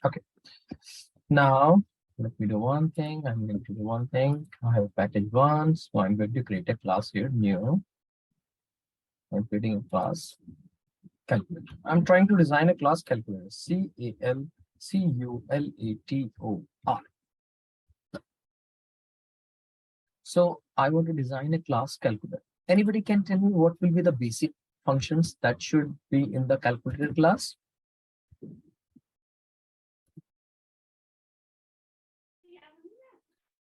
Okay. Now let me do one thing. I'm going to do one thing. I have package one, so I'm going to create a class here. New. I'm creating a class calculator. I'm trying to design a class calculator. Calculator. So I want to design a class calculator. Anybody can tell me what will be the basic functions that should be in the calculator class?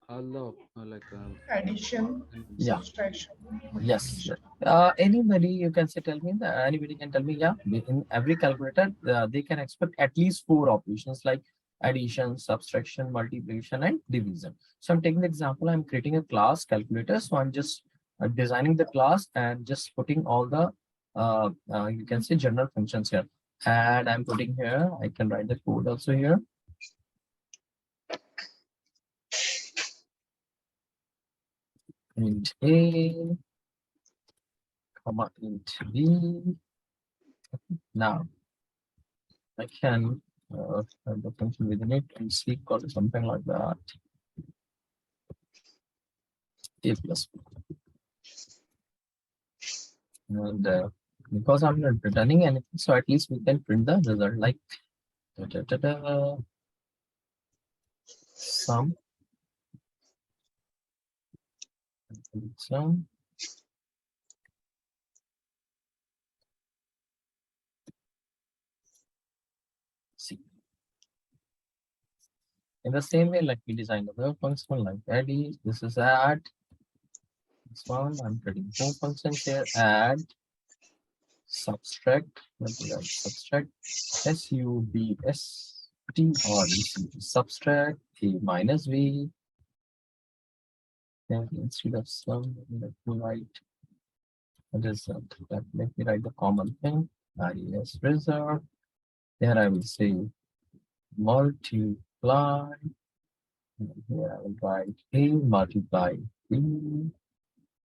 All like Addition, Yeah. subtraction, Yes. multiplication. Anybody you can say tell me that anybody can tell me, yeah, in every calculator they can expect at least four operations like addition, subtraction, multiplication, and division. So I'm taking the example, I'm creating a class calculator. So I'm just designing the class and just putting all the you can say general functions here. And I'm putting here, I can write the code also here. Int A, comma int B. Now I can have the function within it and C or something like that. A plus. And because I'm not returning anything, so at least we can print the result like da, da, da, da, sum, sum. C. In the same way, like we designed the function like add is, this is add. This one, I'm creating four functions here, add, subtract, let me write subtract, subtract, A minus V, and instead of sum, let me write result. Let me write the common thing, IS result. There I will say multiply, and here I will write A multiply B,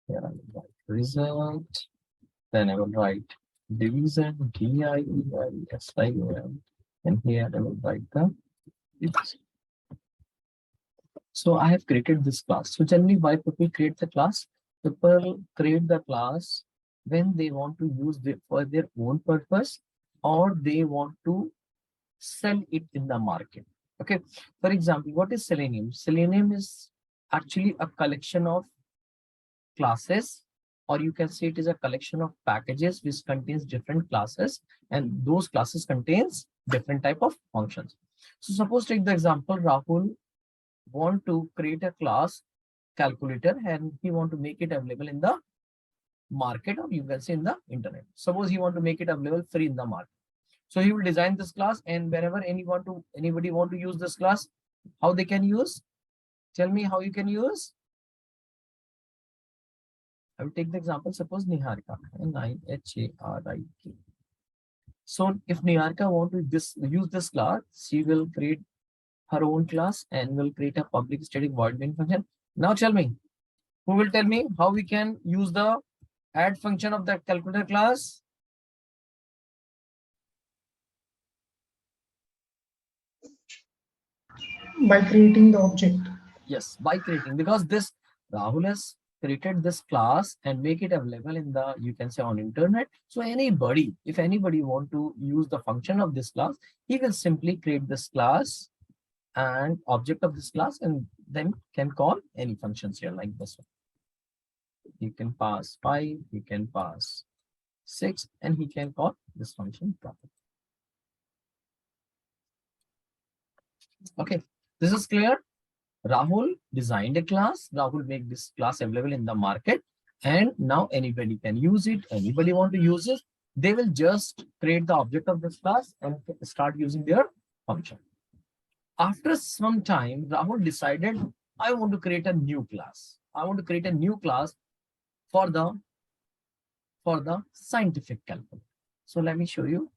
here I will write result, then I will write division, DIVISION, and here I will write the division. So I have created this class. So generally why people create the class? People create the class when they want to use it for their own purpose or they want to sell it in the market. Okay. For example, what is Selenium? Selenium is actually a collection of classes, or you can say it is a collection of packages which contains different classes, and those classes contains different type of functions. So suppose take the example, Rahul want to create a class calculator and he want to make it available in the market, or you can say in the internet. Suppose he want to make it available free in the market. So he will design this class, and whenever anybody want to use this class, how they can use? Tell me how you can use. I will take the example. Suppose Niharika, Niharika. So if Niharika want to use this class, she will create her own class and will create a public static void main function. Now tell me, who will tell me how we can use the add function of that calculator class? By creating the object. Yes, by creating, because this Rahul has created this class and make it available in the, you can say, on internet. So anybody, if anybody want to use the function of this class, he will simply create this class and object of this class and then can call any functions here like this one. He can pass 5, he can pass 6, and he can call this function properly. Okay, this is clear. Rahul designed a class. Rahul make this class available in the market, and now anybody can use it. Anybody want to use it, they will just create the object of this class and start using their function. After some time, Rahul decided, I want to create a new class. I want to create a new class for the scientific calculator. So let me show you.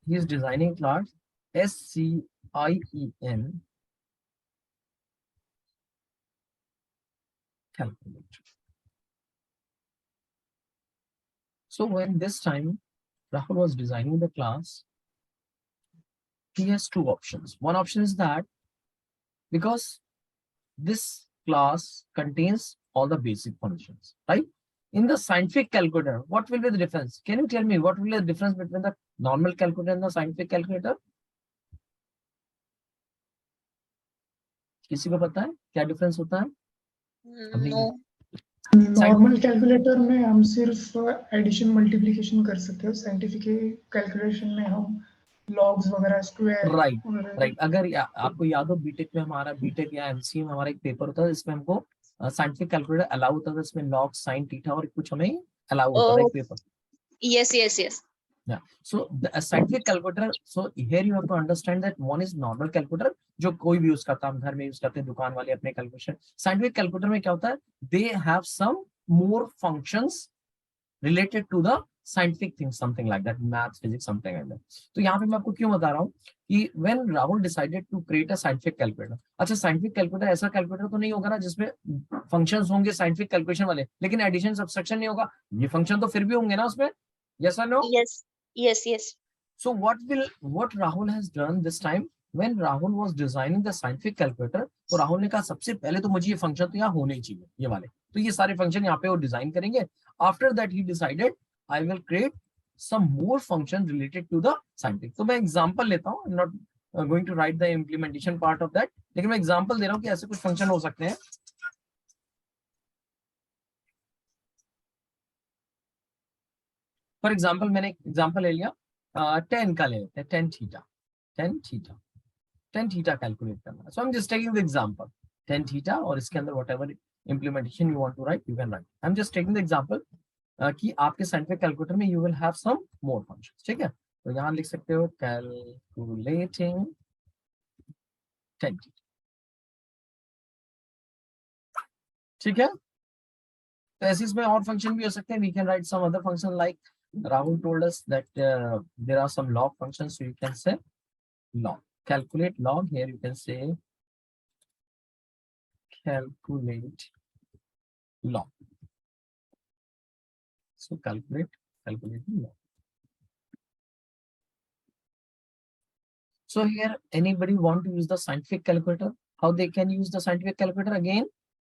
He is designing class SCIEN calculator. So when this time Rahul was designing the class, he has two options. One option is that because this class contains all the basic functions, right? In the scientific calculator, what will be the difference? Can you tell me what will be the difference between the normal calculator and the scientific calculator? किसी को पता है क्या difference होता है? No. Normal calculator में हम सिर्फ एडिशन मल्टीप्लिकेशन कर सकते हैं, साइंटिफिक कैलकुलेशन में हम लॉग्स वगैरह स्क्वायर राइट अगर आपको याद हो बीटेक में हमारा बीटेक या एमसीए में हमारा एक पेपर होता है जिसमें हमको साइंटिफिक कैलकुलेटर अलाउ होता था, इसमें लॉग साइन थीटा और कुछ हमें अलाउ होता था एक paper. Yes. Yeah. So the scientific calculator. So here you have to understand that one is normal calculator जो कोई भी यूज करता है, हम घर में यूज करते हैं, दुकान वाले अपने कैलकुलेशन. साइंटिफिक कैलकुलेटर में क्या होता है? They have some more functions related to the scientific things, something like that, maths, physics, something like that. तो यहाँ पे मैं आपको क्यों बता रहा हूँ कि when Rahul decided to create a scientific calculator. अच्छा scientific calculator ऐसा कैलकुलेटर तो नहीं होगा ना जिसमें फंक्शंस होंगे साइंटिफिक कैलकुलेशन वाले, लेकिन एडिशन सब्सट्रैक्शन नहीं होगा. ये फंक्शन तो फिर भी होंगे ना उसमें. Yes or no? Yes. So what Rahul has done this time, when Rahul was designing the scientific calculator, तो राहुल ने कहा सबसे पहले तो मुझे ये फंक्शन तो यहाँ होने ही चाहिए, ये वाले. तो ये सारे फंक्शन यहाँ पे वो डिजाइन करेंगे. After that he decided I will create some more function related to the scientific. तो मैं एग्जांपल लेता हूँ. I'm not going to write the implementation part of that, लेकिन मैं एग्जांपल दे रहा हूँ कि ऐसे कुछ फंक्शन हो सकते हैं. फॉर एग्जाम्पल मैंने एग्जाम्पल ले लिया 10 का ले लेते हैं, 10 थीटा कैलकुलेट करना. So I am just taking the example 10 theta और इसके अंदर whatever implementation you want to write you can write. I am just taking the example कि आपके साइंटिफिक कैलकुलेटर में you will have some more functions. ठीक है, तो यहाँ लिख सकते हो कैलकुलेटिंग 10 थीटा. ठीक है, तो ऐसे इसमें और फंक्शन भी हो सकते हैं. We can write some other function like Rahul told us that there are some log functions, so you can say log. Calculate log. Here you can say calculate log. So calculating log. So here, anybody want to use the scientific calculator? How they can use the scientific calculator? Again,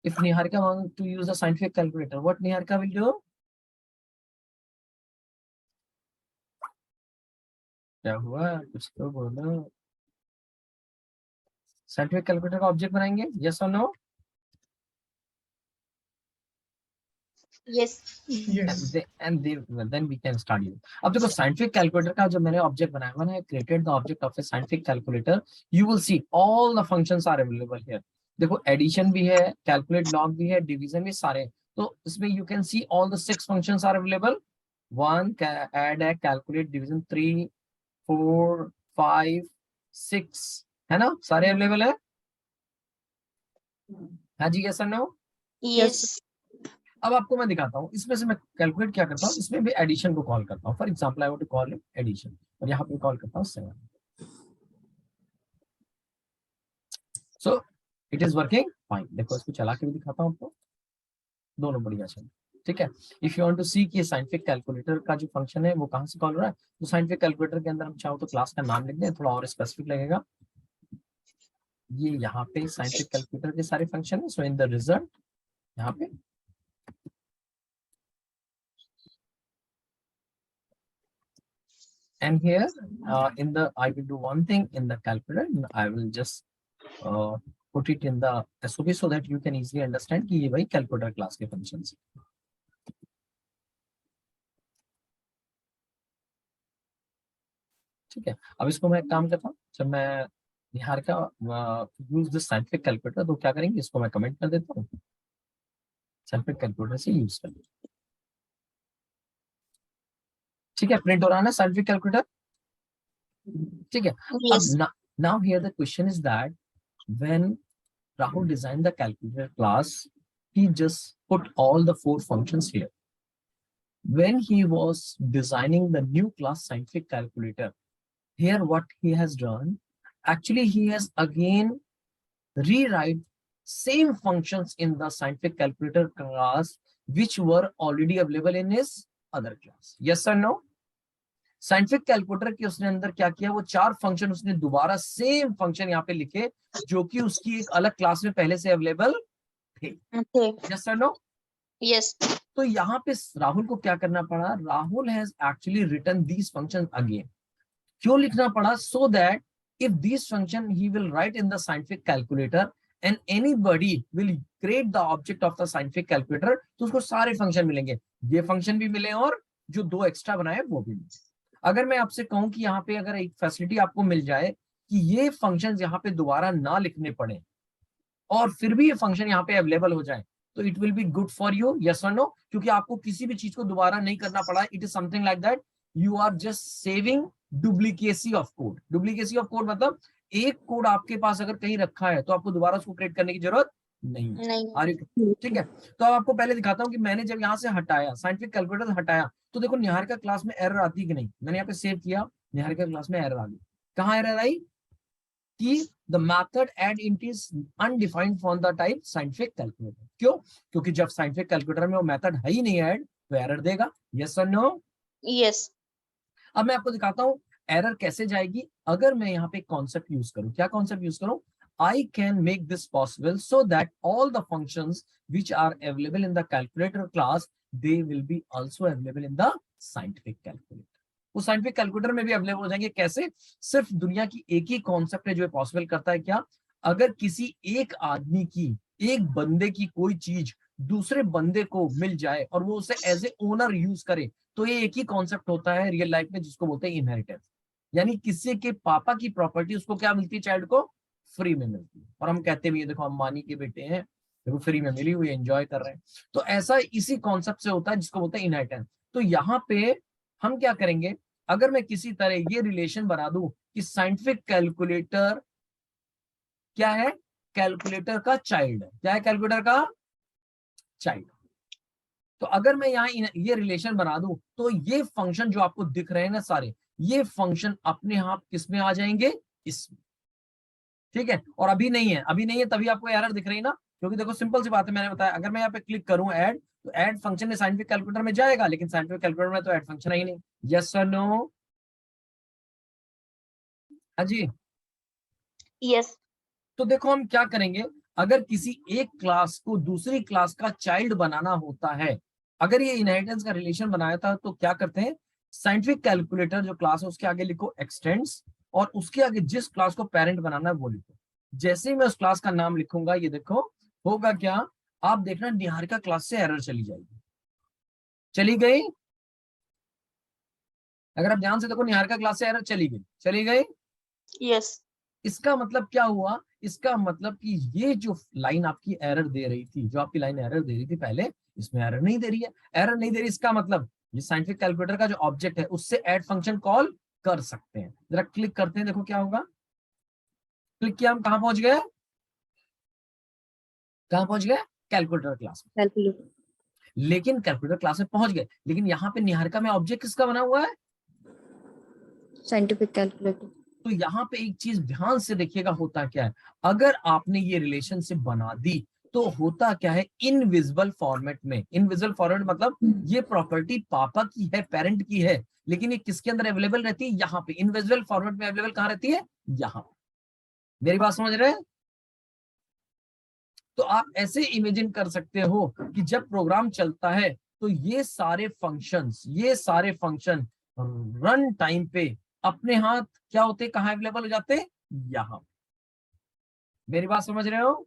if Niharika wants to use the scientific calculator, what Niharika will do? क्या हुआ, कुछ तो बोलो. Scientific calculator का object बनाएंगे, yes और no? Yes. Then we can start you. अब देखो साइंटिफिक कैलकुलेटर का जो मैंने ऑब्जेक्ट बनाया हुआ है, created the object of a scientific calculator. You will see all the functions are available here. देखो एडिशन भी है, कैलकुलेट लॉग भी है, डिवीजन भी, सारे. तो इसमें you can see all the 6 functions are available. 1 add है, कैलकुलेट, डिवीजन, 3 4 5 6 है ना, सारे अवेलेबल है. हाँ जी, यस और नो? Yes. अब आपको मैं दिखाता हूँ. इसमें से मैं कैलकुलेट क्या करता हूँ, इसमें भी एडिशन को कॉल करता हूँ. For example I want to call it addition, और यहाँ पे कॉल करता हूँ 7. So it is working fine. देखो इसको चला के भी दिखाता हूँ आपको, दोनों बढ़िया चल. ठीक है, इफ यू वांट टू सी कि साइंटिफिक कैलकुलेटर का जो फंक्शन है वो कहाँ से कॉल हो रहा है, तो साइंटिफिक कैलकुलेटर के अंदर हम चाहो तो क्लास का नाम लिख दें, थोड़ा और स्पेसिफिक लगेगा. ये यहाँ पे साइंटिफिक कैलकुलेटर के सारे फंक्शन है. सो इन द रिजल्ट यहाँ पे and here in the I will do one thing in the calculator. I will just put it in the SOP so that you can easily understand कि ये वही calculator class के functions. ठीक है, अब इसको मैं एक काम करता हूँ. जब मैं निहार का यूज दिस साइंटिफिक कैलकुलेटर, तो क्या करेंगे, इसको मैं कमेंट कर देता हूँ, साइंटिफिक कैलकुलेटर से यूज कर. ठीक है, प्रिंट हो रहा है ना साइंटिफिक कैलकुलेटर. ठीक है. Yes. अब now here the question is that when Rahul designed the calculator class, he just put all the 4 functions here. When he was designing the new class scientific calculator, here what he has done, actually he has again rewrite same functions in the scientific calculator class which were already available in his other class. Yes or no? Scientific calculator के उसने अंदर क्या किया, वो 4 function उसने दोबारा same function यहाँ पे लिखे जो कि उसकी एक अलग क्लास में पहले से अवेलेबल थे। Okay. यस और नो? Yes. तो यहाँ पे राहुल को क्या करना पड़ा, Rahul has actually written these function again. क्यों लिखना पड़ा? So that if this function he will write in the scientific calculator and anybody will create the object of the scientific calculator, तो उसको सारे फंक्शन मिलेंगे, ये फंक्शन भी मिले और जो 2 एक्स्ट्रा बनाए वो भी मिले। अगर मैं आपसे कहूं कि यहाँ पे अगर एक फैसिलिटी आपको मिल जाए कि ये फंक्शन यहाँ पे दोबारा ना लिखने पड़े और फिर भी ये फंक्शन यहाँ पे अवेलेबल हो जाए, तो it will be good for you, yes और नो? क्योंकि आपको किसी भी चीज को दोबारा नहीं करना पड़ा। It is something like that you are just saving duplicacy of code. Duplicacy of code मतलब एक कोड आपके पास अगर कहीं रखा है तो आपको दोबारा उसको क्रिएट करने की जरूरत नहीं है। नहीं। ठीक है, तो अब आपको पहले दिखाता हूँ कि मैंने जब यहाँ से हटाया, साइंटिफिक कैलकुलेटर हटाया, तो देखो निहारिका क्लास में एरर आती कि नहीं। मैंने यहाँ पे सेव किया, निहारिका क्लास में एरर आ गई। कहाँ एरर आई? कि the method add int is undefined from the type scientific calculator। क्यों? क्योंकि जब साइंटिफिक कैलकुलेटर में वो मेथड है ही नहीं ऐड, तो एरर देगा, यस और नो? Yes. अब मैं आपको दिखाता हूं एरर कैसे जाएगी। अगर मैं यहाँ पे कॉन्सेप्ट यूज करूं, क्या कॉन्सेप्ट यूज करूं? I can make this possible so that all the functions which are available in the calculator class, they will be also available in the scientific calculator। वो साइंटिफिक कैलकुलेटर में भी available हो जाएंगे। कैसे? सिर्फ दुनिया की एक ही कॉन्सेप्ट है जो पॉसिबल करता है। क्या? अगर किसी एक आदमी की, एक बंदे की कोई चीज दूसरे बंदे को मिल जाए और वो उसे एज ए ओनर यूज करे, तो ये एक ही कॉन्सेप्ट होता है रियल लाइफ में जिसको बोलते हैं इनहेरिटेंस। यानी किसी के पापा की प्रॉपर्टी उसको क्या मिलती है? चाइल्ड को फ्री में मिलती है। और हम कहते भी है देखो अंबानी के बेटे हैं, देखो फ्री में मिली हुई, एंजॉय कर रहे हैं। तो ऐसा इसी कॉन्सेप्ट से होता है जिसको बोलते हैं इनहेरिटेंस। तो यहाँ पे हम क्या करेंगे, अगर मैं किसी तरह ये रिलेशन बना दूं कि साइंटिफिक कैलकुलेटर क्या है? कैलकुलेटर का चाइल्ड है। क्या है? कैलकुलेटर का चाइल्ड। तो अगर मैं यहाँ ये रिलेशन बना दूं तो ये फंक्शन जो आपको दिख रहे हैं ना सारे, ये फंक्शन अपने आप किस में आ जाएंगे? इसमें। ठीक है, और अभी नहीं है, अभी नहीं है तभी आपको एरर दिख रही है ना। क्योंकि देखो सिंपल सी बात है, मैंने बताया अगर मैं यहाँ पे क्लिक करूं ऐड, तो ऐड फंक्शन साइंटिफिक कैलकुलेटर में जाएगा, लेकिन साइंटिफिक कैलकुलेटर में तो ऐड फंक्शन है ही नहीं। यस और नो? हाँ जी। Yes. तो देखो हम क्या करेंगे, अगर किसी एक क्लास को दूसरी क्लास का चाइल्ड बनाना होता है, अगर ये इनहेरिटेंस का रिलेशन बनाया था, तो क्या करते हैं, साइंटिफिक कैलकुलेटर जो क्लास है उसके आगे लिखो एक्सटेंड्स, और उसके आगे जिस क्लास को पेरेंट बनाना है वो लिखो। जैसे ही मैं उस क्लास का नाम लिखूंगा, ये देखो होगा क्या, आप देखना निहारिका क्लास से एरर चली जाएगी। चली गई? अगर आप ध्यान से देखो, निहारिका क्लास से एरर चली गई, चली गई। Yes. इसका मतलब क्या हुआ? इसका मतलब कि ये जो लाइन आपकी एरर दे रही थी, जो आपकी लाइन एरर दे रही थी पहले, इसमें एरर नहीं दे रही है। एरर नहीं दे रही, इसका मतलब ये साइंटिफिक कैलकुलेटर का जो ऑब्जेक्ट है उससे ऐड फंक्शन कॉल कर सकते हैं। जरा क्लिक करते हैं, देखो क्या होगा। क्लिक किया, हम कहां पहुंच गए? कहां पहुंच गए? कैलकुलेटर क्लास में। Calculator. लेकिन कैलकुलेटर क्लास में पहुंच गए, लेकिन यहाँ पे निहारिका में ऑब्जेक्ट किसका बना हुआ है? Scientific calculator. तो यहाँ पे एक चीज ध्यान से देखिएगा, होता क्या है, अगर आपने ये रिलेशनशिप बना दी तो होता क्या है, इनविजिबल फॉर्मेट में। इनविजिबल फॉर्मेट मतलब ये प्रॉपर्टी पापा की है, पेरेंट की है, लेकिन ये किसके अंदर अवेलेबल रहती है? यहाँ पे। इनविजिबल फॉर्मेट में अवेलेबल कहाँ रहती है? यहाँ। मेरी बात समझ रहे हैं? तो आप ऐसे इमेजिन कर सकते हो कि जब प्रोग्राम चलता है तो ये सारे फंक्शन रन टाइम पे अपने हाथ क्या होते, कहाँ अवेलेबल हो जाते? यहाँ। मेरी बात समझ रहे हो?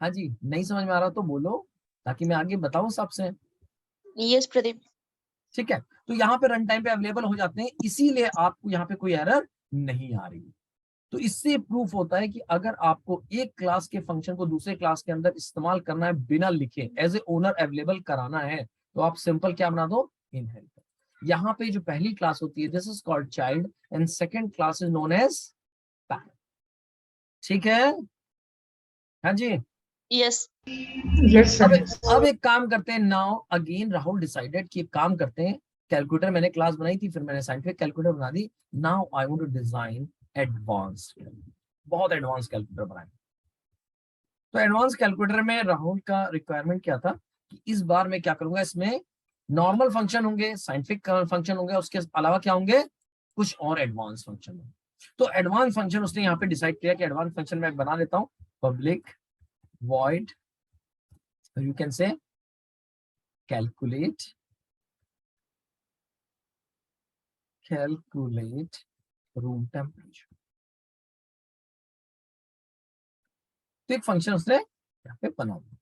हाँ जी, नहीं समझ में आ रहा तो बोलो, ताकि मैं आगे बताऊं सबसे। Yes, Pradeep. ठीक है, तो यहाँ पे रन टाइम पे अवेलेबल हो जाते हैं, इसीलिए आपको यहाँ पे कोई एरर नहीं आ रही। तो इससे प्रूफ होता है कि अगर आपको एक क्लास के फंक्शन को दूसरे क्लास के अंदर इस्तेमाल करना है बिना लिखे, एज ए ओनर अवेलेबल कराना है, तो आप सिंपल क्या बना दो? इनहेरिटर। यहाँ पे जो पहली क्लास होती है, this is called child, and second class is known as parent. ठीक है? हाँ जी। Yes. Yes, sir. अब एक काम करते हैं। नाउ अगेन राहुल डिसाइडेड कि एक काम करते हैं, कैलकुलेटर मैंने क्लास बनाई थी, फिर मैंने साइंटिफिक कैलकुलेटर बना दी। Now I want to design advanced, बहुत एडवांस कैलकुलेटर बनाए। तो एडवांस कैलकुलेटर में राहुल का रिक्वायरमेंट क्या था कि इस बार मैं क्या करूंगा, इसमें नॉर्मल फंक्शन होंगे, साइंटिफिक फंक्शन होंगे, उसके अलावा क्या होंगे, कुछ और एडवांस फंक्शन होंगे। तो एडवांस फंक्शन उसने यहाँ पे डिसाइड किया कि एडवांस फंक्शन मैं बना लेता हूँ public void, you can say calculate room temperature. तो एक फंक्शन उसने यहाँ पे बना दिया।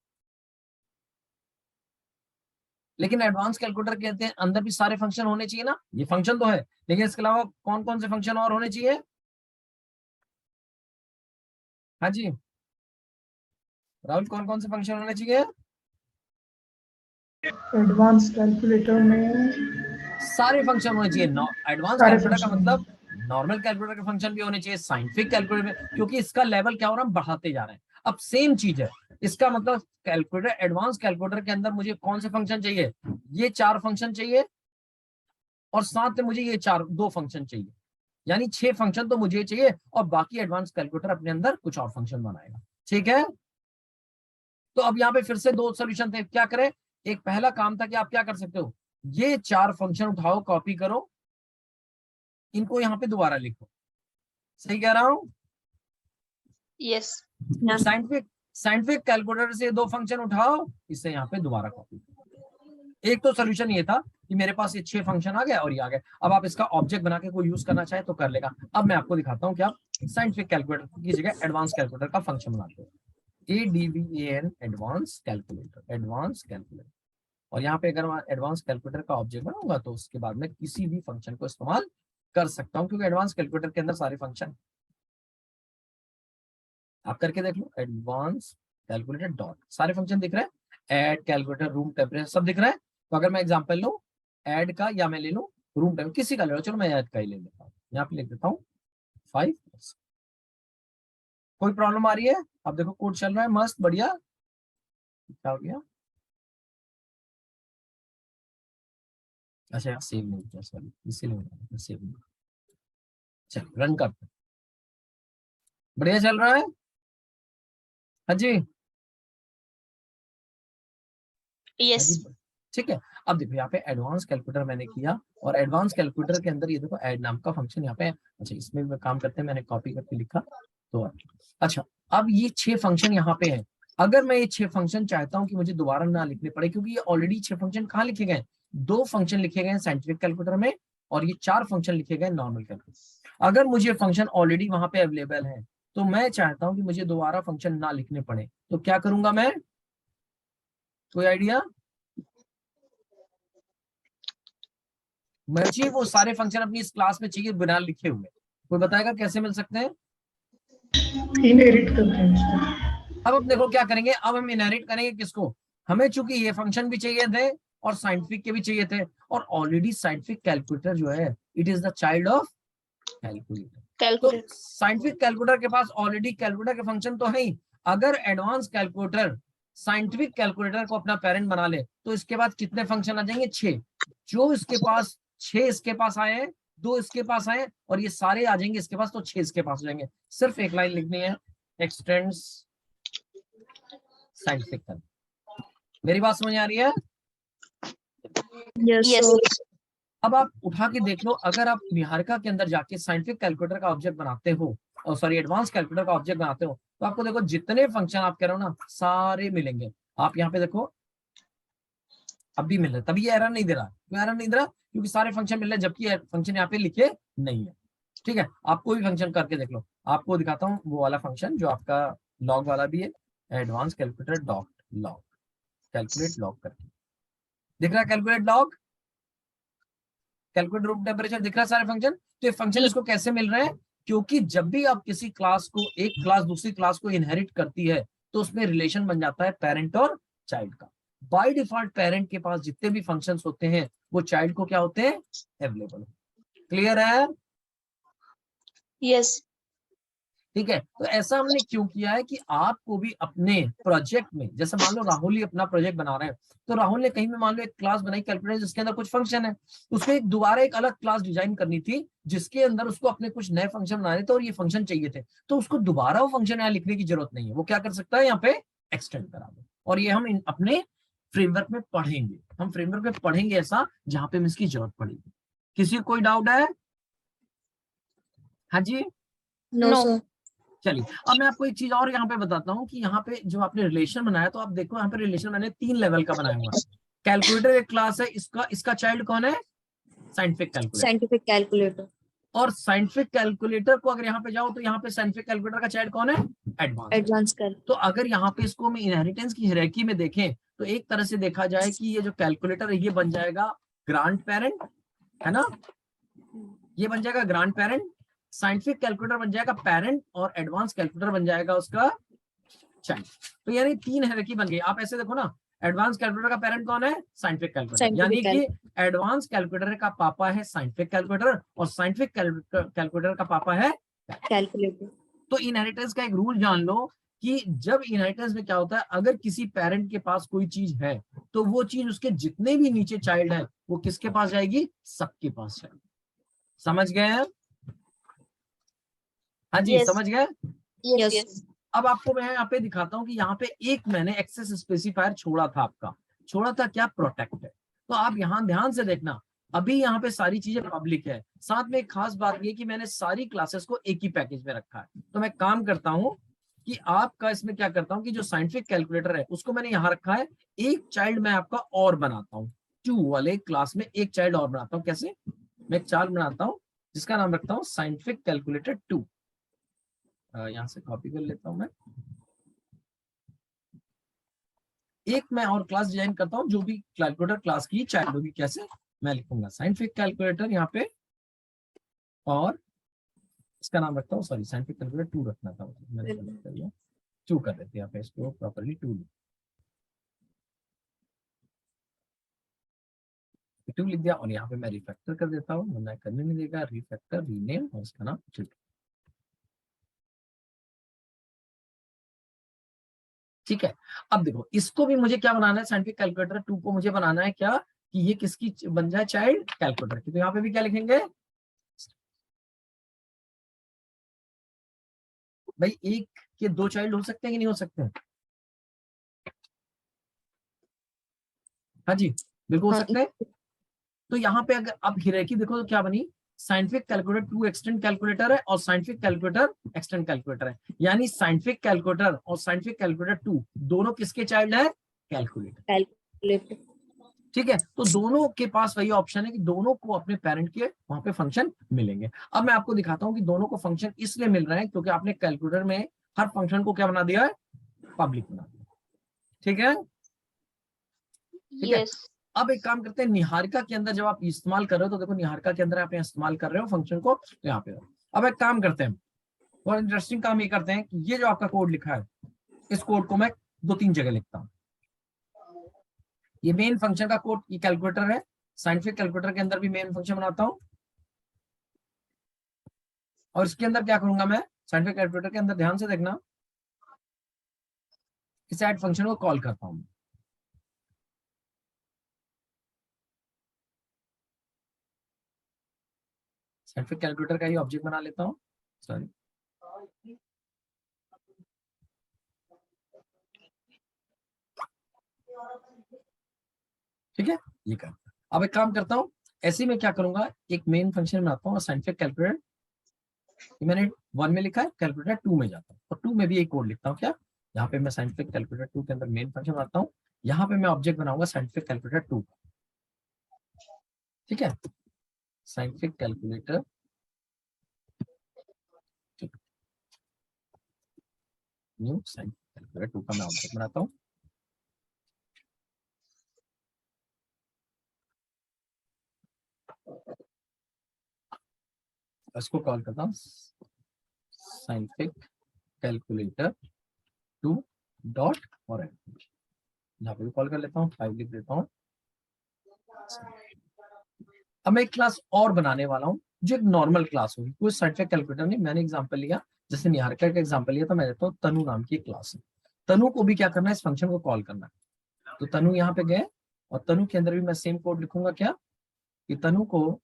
लेकिन एडवांस कैलकुलेटर कहते हैं अंदर भी सारे फंक्शन होने चाहिए ना, ये फंक्शन तो है, लेकिन इसके अलावा कौन कौन से फंक्शन और होने चाहिए? हाँ जी राहुल, कौन कौन से फंक्शन होने चाहिए? एडवांस कैलकुलेटर में सारे फंक्शन होने चाहिए। एडवांस सारे कैलकुलेटर का फंक्शन मतलब नॉर्मल कैलकुलेटर के फंक्शन भी होने चाहिए, साइंटिफिक कैलकुलेटर में, क्योंकि इसका लेवल क्या हो रहा है, हम बढ़ाते जा रहे हैं। अब सेम चीज है, इसका मतलब कैलकुलेटर, एडवांस कैलकुलेटर के अंदर मुझे कौन से फंक्शन चाहिए, ये 4 फंक्शन चाहिए, और साथ में मुझे ये 2 फंक्शन चाहिए, यानी 6 फंक्शन तो मुझे चाहिए, और बाकी एडवांस कैलकुलेटर अपने अंदर कुछ और फंक्शन बनाएगा। ठीक है, तो अब यहाँ पे फिर से 2 सोल्यूशन थे, क्या करें? एक पहला काम था कि आप क्या कर सकते हो, ये 4 फंक्शन उठाओ, कॉपी करो, इनको यहाँ पे दोबारा लिखो। सही कह रहा हूं? यस। साइंटिफिक कैलकुलेटर से 2 फंक्शन उठाओ, इसे यहाँ पे दोबारा कॉपी करो। एक तो सोल्यूशन ये था कि मेरे पास ये 6 फंक्शन आ गए और ये आ गए, अब आप इसका ऑब्जेक्ट बना के कोई यूज करना चाहे तो कर लेगा। अब मैं आपको दिखाता हूँ कि आप साइंटिफिक कैलकुलेटर की जगह एडवांस कैलकुलेटर का फंक्शन बनाते हो। ADVAN एडवांस कैलकुलेटर, और यहाँ पे अगर मैं एडवांस कैलकुलेटर का ऑब्जेक्ट बनाऊंगा तो उसके बाद में किसी भी फंक्शन को इस्तेमाल कर सकता हूँ, क्योंकि एडवांस कैलकुलेटर के अंदर सारे फंक्शन, आप करके देख लो, एडवांस कैलकुलेटर डॉट, सारे फंक्शन दिख रहे हैं, ऐड कैलकुलेटर रूम टेम्परेचर सब दिख रहा है। तो अगर मैं एग्जांपल लूं ऐड का, या मैं ले लूं रूम टेम्परेचर, किसी का ले लो, चलो मैं ऐड का ही ले लेता हूँ, यहाँ पे लिख देता हूँ 5। कोई प्रॉब्लम आ रही है? अब देखो कोड चल रहा है मस्त बढ़िया। क्या हो गया? अच्छा सेव नहीं किया, सॉरी, इसीलिए सेव नहीं। चल रन करते, बढ़िया चल रहा है। हाँ जी यस। ठीक है। अब देखो यहाँ पे एडवांस कैलकुलेटर मैंने किया, और एडवांस कैलकुलेटर के अंदर ये देखो ऐड नाम का फंक्शन यहाँ पे है। अच्छा इसमें भी काम करते हैं, मैंने कॉपी करके लिखा तो अच्छा, अब ये 6 फंक्शन यहाँ पे हैं। अगर मैं ये 6 फंक्शन चाहता हूँ कि मुझे दोबारा ना लिखने पड़े, क्योंकि ये ऑलरेडी 6 फंक्शन कहाँ लिखे गए, 2 फंक्शन लिखे गए साइंटिफिक कैलकुलेटर में, और ये 4 फंक्शन लिखे गए नॉर्मल कैलकुलेटर। अगर मुझे फंक्शन ऑलरेडी वहां पे अवेलेबल है, तो मैं चाहता हूँ कि मुझे दोबारा फंक्शन ना लिखने पड़े, तो क्या करूंगा मैं? कोई आइडिया? मुझे वो सारे फंक्शन अपनी इस क्लास में चाहिए बिना लिखे हुए, कोई बताएगा कैसे मिल सकते हैं? इनहेरिट करते हैं उसको। अब देखो क्या करेंगे, अब हम इनहेरिट करेंगे किसको, हमें चूंकि ये फंक्शन भी चाहिए थे और साइंटिफिक के भी चाहिए थे, और ऑलरेडी साइंटिफिक कैलकुलेटर जो है it is the child of calculator. तो साइंटिफिक कैलकुलेटर के पास ऑलरेडी कैलकुलेटर के फंक्शन तो है ही। अगर एडवांस कैलकुलेटर साइंटिफिक कैलकुलेटर को अपना पेरेंट बना ले, तो इसके बाद कितने फंक्शन आ जाएंगे? 6। जो इसके पास 6 इसके पास आए हैं, 2 इसके पास आए, और ये सारे आ जाएंगे इसके पास, तो 6 इसके पास हो जाएंगे। सिर्फ एक लाइन लिखनी है, एक्सटेंड्स साइंटिफिक। मेरी बात समझ आ रही है? यस। अब आप उठा के देख लो, अगर आप निहारिका के अंदर जाके साइंटिफिक कैलकुलेटर का ऑब्जेक्ट बनाते हो, और सॉरी एडवांस कैलकुलेटर का ऑब्जेक्ट बनाते हो, तो आपको देखो जितने फंक्शन आप कह रहे हो ना सारे मिलेंगे। आप यहाँ पे देखो अब भी मिल रहा है, तभी एरर नहीं दे रहा। क्यों एरर नहीं दे रहा? क्योंकि सारे फंक्शन मिल रहे हैं, जबकि फंक्शन यहाँ पे लिखे नहीं है। ठीक है, आप कोई भी फंक्शन करके देख लो। आपको दिखाता हूँ वो वाला फंक्शन जो आपका लॉग वाला भी है, advance calculator dot log, calculate log करके दिख रहा है, calculate log, calculate room temperature दिख रहा है सारे फंक्शन। तो ये फंक्शन इसको कैसे मिल रहे हैं? क्योंकि जब भी आप किसी क्लास को, एक क्लास दूसरी क्लास को इनहेरिट करती है, तो उसमें रिलेशन बन जाता है पेरेंट और चाइल्ड का। बाय डिफॉल्ट पेरेंट के पास जितने भी फंक्शंस होते हैं वो चाइल्ड को क्या होते हैं? अवेलेबल। क्लियर है? यस। ठीक है, तो ऐसा हमने क्यों किया है कि आपको भी अपने प्रोजेक्ट में, जैसे मान लो राहुल ही अपना प्रोजेक्ट बना रहे हैं, तो राहुल ने कहीं में मान लो एक क्लास बनाई कैलकुलेटर जिसके अंदर कुछ फंक्शन है, उसको एक दोबारा एक अलग क्लास डिजाइन करनी थी जिसके अंदर उसको अपने कुछ नए फंक्शन बनाने थे और ये फंक्शन चाहिए थे, तो उसको दोबारा वो फंक्शन यहाँ लिखने की जरूरत नहीं है। वो क्या कर सकता है, यहाँ पे एक्सटेंड करा दो, और ये हम अपने फ्रेमवर्क में पढ़ेंगे, हम फ्रेमवर्क में पढ़ेंगे ऐसा जहां पे हमें इसकी जरूरत पड़ेगी। किसी को कोई डाउट है? हाँ जी, नो No. सर। चलिए अब मैं आपको एक चीज और यहाँ पे बताता हूँ कि यहाँ पे जो आपने रिलेशन बनाया, तो आप देखो यहाँ पे रिलेशन मैंने 3 लेवल का बनाया हुआ है। कैलकुलेटर एक क्लास है, इसका चाइल्ड कौन है? Scientific calculator. Scientific calculator. और साइंटिफिक कैलकुलेटर को अगर यहाँ पे जाओ तो यहाँ पे साइंटिफिक कैलकुलेटर का चाइल्ड कौन है? एडवांस। एडवांस कर। तो अगर यहाँ पे इसको हम इनहेरिटेंस की हायरार्की में देखें तो एक तरह से देखा जाए कि ये जो कैलकुलेटर है ये बन जाएगा ग्रांड पेरेंट, है ना, ये बन जाएगा ग्रांड पेरेंट, साइंटिफिक कैलकुलेटर बन जाएगा पेरेंट और एडवांस कैलकुलेटर बन जाएगा उसका चाइल्ड। तो यानी 3 हायरार्की बन गई। आप ऐसे देखो ना, एडवांस कैलकुलेटर का पेरेंट कौन है? साइंटिफिक कैलकुलेटर, यानी कि एडवांस कैलकुलेटर का पापा है साइंटिफिक कैलकुलेटर और साइंटिफिक कैलकुलेटर का पापा है कैलकुलेटर। तो इनहेरिटेंस का एक रूल जान लो कि जब इनहेरिटेंस में क्या होता है, अगर किसी पेरेंट के पास कोई चीज है तो वो चीज उसके जितने भी नीचे चाइल्ड है वो किसके पास जाएगी? सबके पास जाएगी। समझ गए हैं? हाँ जी, Yes. समझ गए? Yes. Yes. Yes. अब आपको मैं यहाँ पे दिखाता हूँ कि यहाँ पे एक मैंने एक्सेस स्पेसिफायर छोड़ा था, आपका छोड़ा था क्या? प्रोटेक्ट है। तो आप यहाँ ध्यान से देखना, अभी यहाँ पे सारी चीजें पब्लिक है। साथ में एक खास बात ये कि मैंने सारी क्लासेस को एक ही पैकेज में रखा है। तो मैं काम करता हूँ कि आपका इसमें क्या करता हूँ कि जो साइंटिफिक कैलकुलेटर है उसको मैंने यहाँ रखा है, एक चाइल्ड मैं आपका और बनाता हूँ, 2 वाले क्लास में एक चाइल्ड और बनाता हूँ। कैसे? मैं एक चाइल्ड बनाता हूँ जिसका नाम रखता हूँ साइंटिफिक कैलकुलेटर 2। यहाँ से कॉपी कर लेता हूँ मैं। एक मैं और क्लास डिजाइन करता हूँ जो भी कैलकुलेटर क्लास की चाइल्ड होगी। कैसे? मैं लिखूंगा साइंटिफिक कैलकुलेटर यहाँ पे और इसका नाम रखता हूँ, सॉरी साइंटिफिक कैलकुलेटर 2 रखना था, मैंने गलत कर दिया, 2 कर देते हैं यहाँ पे, इसको प्रॉपर्ली 2 लिख दिया और यहाँ पे मैं रिफैक्टर कर देता हूँ, मैं करने नहीं देगा, रिफैक्टर रीनेम और इसका नाम 2। ठीक है, अब देखो इसको भी मुझे क्या बनाना है, साइंटिफिक कैलकुलेटर 2 को मुझे बनाना है क्या कि ये किसकी बन जाए? चाइल्ड कैलकुलेटर की। तो यहाँ पे भी क्या लिखेंगे भाई? एक के 2 चाइल्ड हो सकते हैं कि नहीं हो सकते? हाँ जी, बिल्कुल हो सकते हैं। तो यहाँ पे अगर आप हायरार्की देखो तो क्या बनी? साइंटिफिक कैलकुलेटर 2 एक्सटेंड कैलकुलेटर है और साइंटिफिक कैलकुलेटर एक्सटेंड कैलकुलेटर है, यानी साइंटिफिक कैलकुलेटर और साइंटिफिक कैलकुलेटर 2 दोनों किसके चाइल्ड है? कैलकुलेटर। कैलकुलेटर। ठीक है, तो दोनों के पास वही ऑप्शन है कि दोनों को अपने पेरेंट के वहां पे फंक्शन मिलेंगे। अब मैं आपको दिखाता हूं कि दोनों को फंक्शन इसलिए मिल रहे हैं क्योंकि आपने कैलकुलेटर में हर फंक्शन को क्या बना दिया है? पब्लिक बना दिया। ठीक है, ठीक है। Yes. अब एक काम करते हैं, निहारिका के अंदर जब आप इस्तेमाल कर रहे हो तो देखो निहारिका के अंदर आप इस्तेमाल कर रहे हो फंक्शन को, तो यहाँ पे अब एक काम करते हैं, बहुत इंटरेस्टिंग काम ये करते हैं कि ये जो आपका कोड लिखा है इस कोड को मैं 2-3 जगह लिखता हूँ। ये मेन फंक्शन का कोड ये कैलकुलेटर है, साइंटिफिक कैलकुलेटर के अंदर भी मेन फंक्शन बनाता हूँ और इसके अंदर क्या करूंगा मैं? साइंटिफिक कैलकुलेटर के अंदर ध्यान से देखना, इस ऐड फंक्शन को कॉल करता हूँ। साइंटिफिक कैलकुलेटर का ही ऑब्जेक्ट बना लेता हूँ, सॉरी ठीक है, ये कर। अब एक काम करता हूँ, ऐसे में क्या करूंगा, एक मेन फंक्शन बनाता हूँ साइंटिफिक कैलकुलेटर, मैंने 1 में लिखा है, कैलकुलेटर 2 में जाता हूँ और 2 में भी एक कोड लिखता हूँ। क्या? यहाँ पे मैं साइंटिफिक कैलकुलेटर 2 के अंदर मेन फंक्शन बनाता हूँ, यहाँ पे मैं ऑब्जेक्ट बनाऊंगा साइंटिफिक कैलकुलेटर 2। ठीक है, scientific calculator new scientific calculator 2 का मैं ऑब्जेक्ट बनाता हूँ। इसको कॉल करता हूँ साइंटिफिक कैलकुलेटर 2 डॉट और यहाँ पे भी कॉल कर लेता हूँ, 5 लिख देता हूँ। अब मैं एक क्लास और बनाने वाला हूँ जो एक नॉर्मल क्लास होगी, कोई साइंटिफिक कैलकुलेटर नहीं। मैंने एग्जांपल लिया, जैसे निहारिका का एग्जांपल लिया, तो मैं देता हूँ तनु नाम की क्लास है। तनु को भी क्या करना है? इस फंक्शन को कॉल करना है। तो तनु यहाँ पे गए और तनु के अंदर भी मैं सेम कोड लिखूंगा, क्या कि तनु को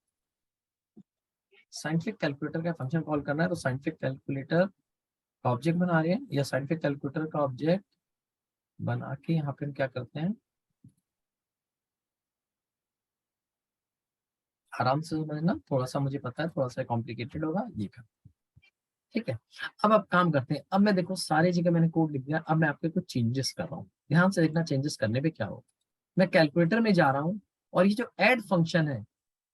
साइंटिफिक कैलकुलेटर का फंक्शन कॉल करना है। तो साइंटिफिक कैलकुलेटर का ऑब्जेक्ट बना रहे हैं या साइंटिफिक कैलकुलेटर का ऑब्जेक्ट बना के यहाँ पे हम क्या करते हैं, आराम से समझना, थोड़ा सा मुझे पता है थोड़ा सा कॉम्प्लिकेटेड होगा ये कर, ठीक है। अब काम करते हैं। अब मैं देखो सारी जगह मैंने कोड लिख दिया, अब मैं आपके कुछ चेंजेस कर रहा हूँ, ध्यान से देखना चेंजेस करने पे क्या हो। मैं कैलकुलेटर में जा रहा हूँ और ये जो ऐड फंक्शन है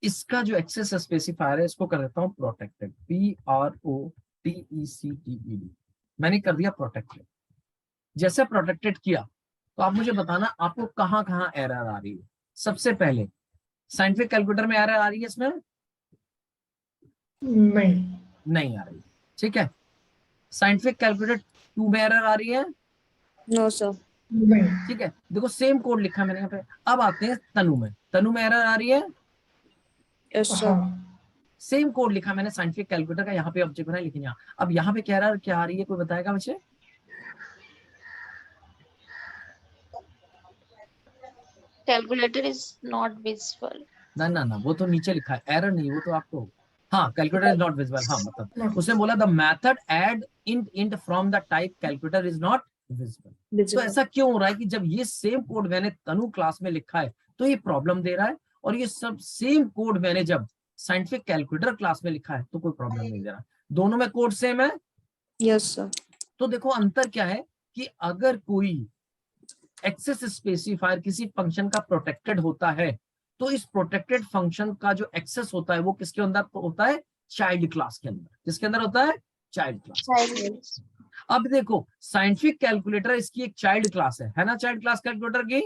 इसका जो एक्सेस स्पेसिफायर है इसको कर देता हूँ प्रोटेक्टेड, PROTECTED, मैंने कर दिया प्रोटेक्टेड। जैसे प्रोटेक्टेड किया तो आप मुझे बताना आपको कहाँ कहाँ एरर आ रही है। सबसे पहले साइंटिफिक कैलकुलेटर में एरर आ रही है, इसमें नहीं। नहीं आ रही, ठीक है। साइंटिफिक कैलकुलेटर 2 में एरर आ रही है, No, sir. नहीं। ठीक है। देखो सेम कोड लिखा है मैंने यहाँ पे। अब आते हैं तनु में, तनु में एरर आ रही है, Yes, sir. हाँ। सेम कोड लिखा मैंने साइंटिफिक कैलकुलेटर का, यहाँ पे ऑब्जेक्ट बनाया, लेकिन यहाँ अब यहाँ पे क्या एरर क्या आ रही है, कोई बताएगा मुझे? Calculator is not visible. ना ना ना, वो तो नीचे लिखा है, एरर नहीं, वो तो आपको, हाँ कैलकुलेटर इज नॉट विजिबल, हाँ मतलब उसने बोला the method add int from the type calculator is not visible. तो Visible. ऐसा क्यों हो रहा है कि जब ये सेम कोड मैंने तनु क्लास में लिखा है तो ये प्रॉब्लम दे रहा है, और ये सब सेम कोड मैंने जब साइंटिफिक कैलकुलेटर क्लास में लिखा है तो कोई प्रॉब्लम नहीं दे रहा। दोनों में कोड सेम है। Yes, sir. तो देखो अंतर क्या है कि अगर कोई एक्सेस स्पेसिफायर किसी फंक्शन का प्रोटेक्टेड होता है तो इस प्रोटेक्टेड फंक्शन का जो एक्सेस होता है वो किसके अंदर होता है, चाइल्ड क्लास के अंदर। किसके अंदर होता है, चाइल्ड क्लास। अब देखो साइंटिफिक कैलकुलेटर इसकी एक चाइल्ड क्लास है ना, चाइल्ड क्लास कैलकुलेटर की।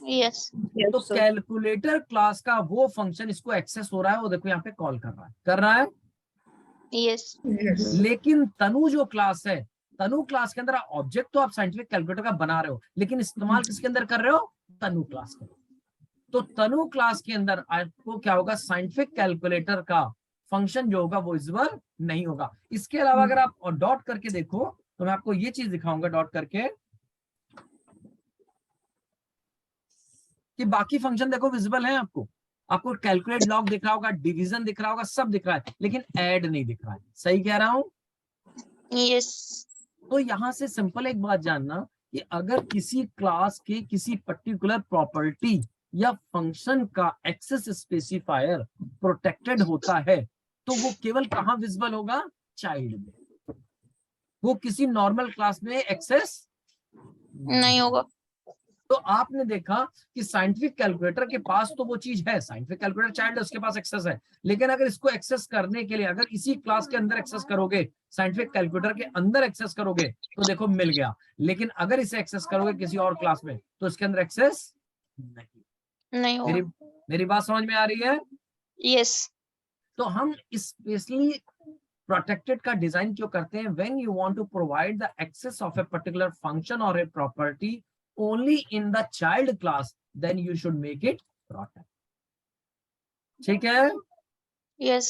Yes. Yes, तो sir. कैलकुलेटर क्लास का वो फंक्शन इसको एक्सेस हो रहा है, वो देखो यहाँ पे कॉल कर रहा है। Yes. यस। लेकिन तनु जो क्लास है, तनु क्लास के अंदर ऑब्जेक्ट तो आप साइंटिफिक कैलकुलेटर का बना रहे हो, लेकिन इस्तेमाल किसके अंदर कर रहे हो, तनु क्लास का। तो तनु क्लास के अंदर आपको क्या होगा, साइंटिफिक कैलकुलेटर का फंक्शन जो होगा वो विजिबल नहीं होगा। इसके अलावा अगर आप डॉट करके देखो तो मैं आपको ये चीज दिखाऊंगा डॉट करके कि बाकी फंक्शन देखो विजिबल है आपको। आपको कैलकुलेट लॉग दिख रहा होगा, डिवीजन दिख रहा होगा, सब दिख रहा है, लेकिन ऐड नहीं दिख रहा है। सही कह रहा हूं? Yes. तो यहां से सिंपल एक बात जानना कि अगर किसी क्लास के किसी पर्टिकुलर प्रॉपर्टी या फंक्शन का एक्सेस स्पेसिफायर प्रोटेक्टेड होता है तो वो केवल कहां विजिबल होगा, चाइल्ड में। वो किसी नॉर्मल क्लास में एक्सेस नहीं होगा। तो आपने देखा कि साइंटिफिक कैलकुलेटर के पास तो वो चीज है, साइंटिफिक कैलकुलेटर चाइल्ड है, उसके पास एक्सेस है, लेकिन अगर इसको एक्सेस करने के लिए अगर इसी क्लास के अंदर एक्सेस करोगे, साइंटिफिक कैलकुलेटर के अंदर एक्सेस करोगे तो देखो मिल गया, लेकिन अगर इसे एक्सेस करोगे किसी और क्लास में तो इसके अंदर एक्सेस नहीं होगा। मेरी बात समझ में आ रही है? Yes. तो हम स्पेशली प्रोटेक्टेड का डिजाइन क्यों करते हैं, when you want to provide the access of a particular function और a property only in the child class, then you should make it protect. ठीक है? Yes.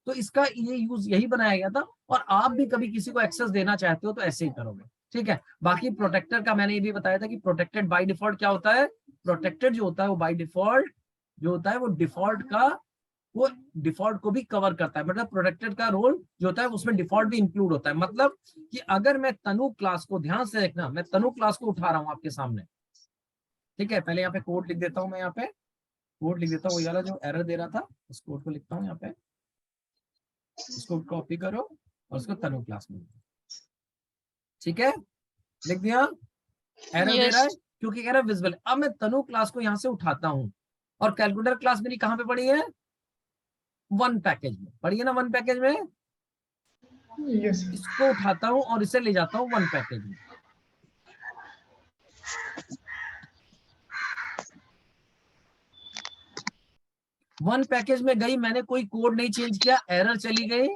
तो इसका ये यूज यही बनाया गया था, और आप भी कभी किसी को एक्सेस देना चाहते हो तो ऐसे ही करोगे, ठीक है। बाकी प्रोटेक्टर का मैंने ये भी बताया था कि प्रोटेक्टेड बाय डिफॉल्ट क्या होता है, प्रोटेक्टेड जो होता है वो बाय डिफॉल्ट जो होता है वो डिफॉल्ट को भी कवर करता है। मतलब प्रोटेक्टेड का रोल जो होता है उसमें डिफॉल्ट भी इंक्लूड होता है। मतलब कि अगर मैं तनु क्लास को, ध्यान से देखना, मैं तनु क्लास को उठा रहा हूं आपके सामने, ठीक है। पहले यहाँ पे कोड लिख देता हूं, मैं यहाँ पे कोड लिख देता हूँ, वही वाला जो एरर दे रहा था उस कोड को लिखता हूँ यहाँ पे, इसको कॉपी करो और उसको तनु क्लास में, ठीक है, लिख दिया। एरर दे रहा है क्योंकि कह रहा है विजिबल। अब मैं तनु क्लास को यहाँ से उठाता हूँ, और कैलकुलेटर क्लास मेरी कहाँ पे पड़ी है, वन पैकेज में पड़ी है ना, वन पैकेज में। यस। इसको उठाता हूं और इसे ले जाता हूं वन पैकेज में। वन पैकेज में गई, मैंने कोई कोड नहीं चेंज किया, एरर चली गई।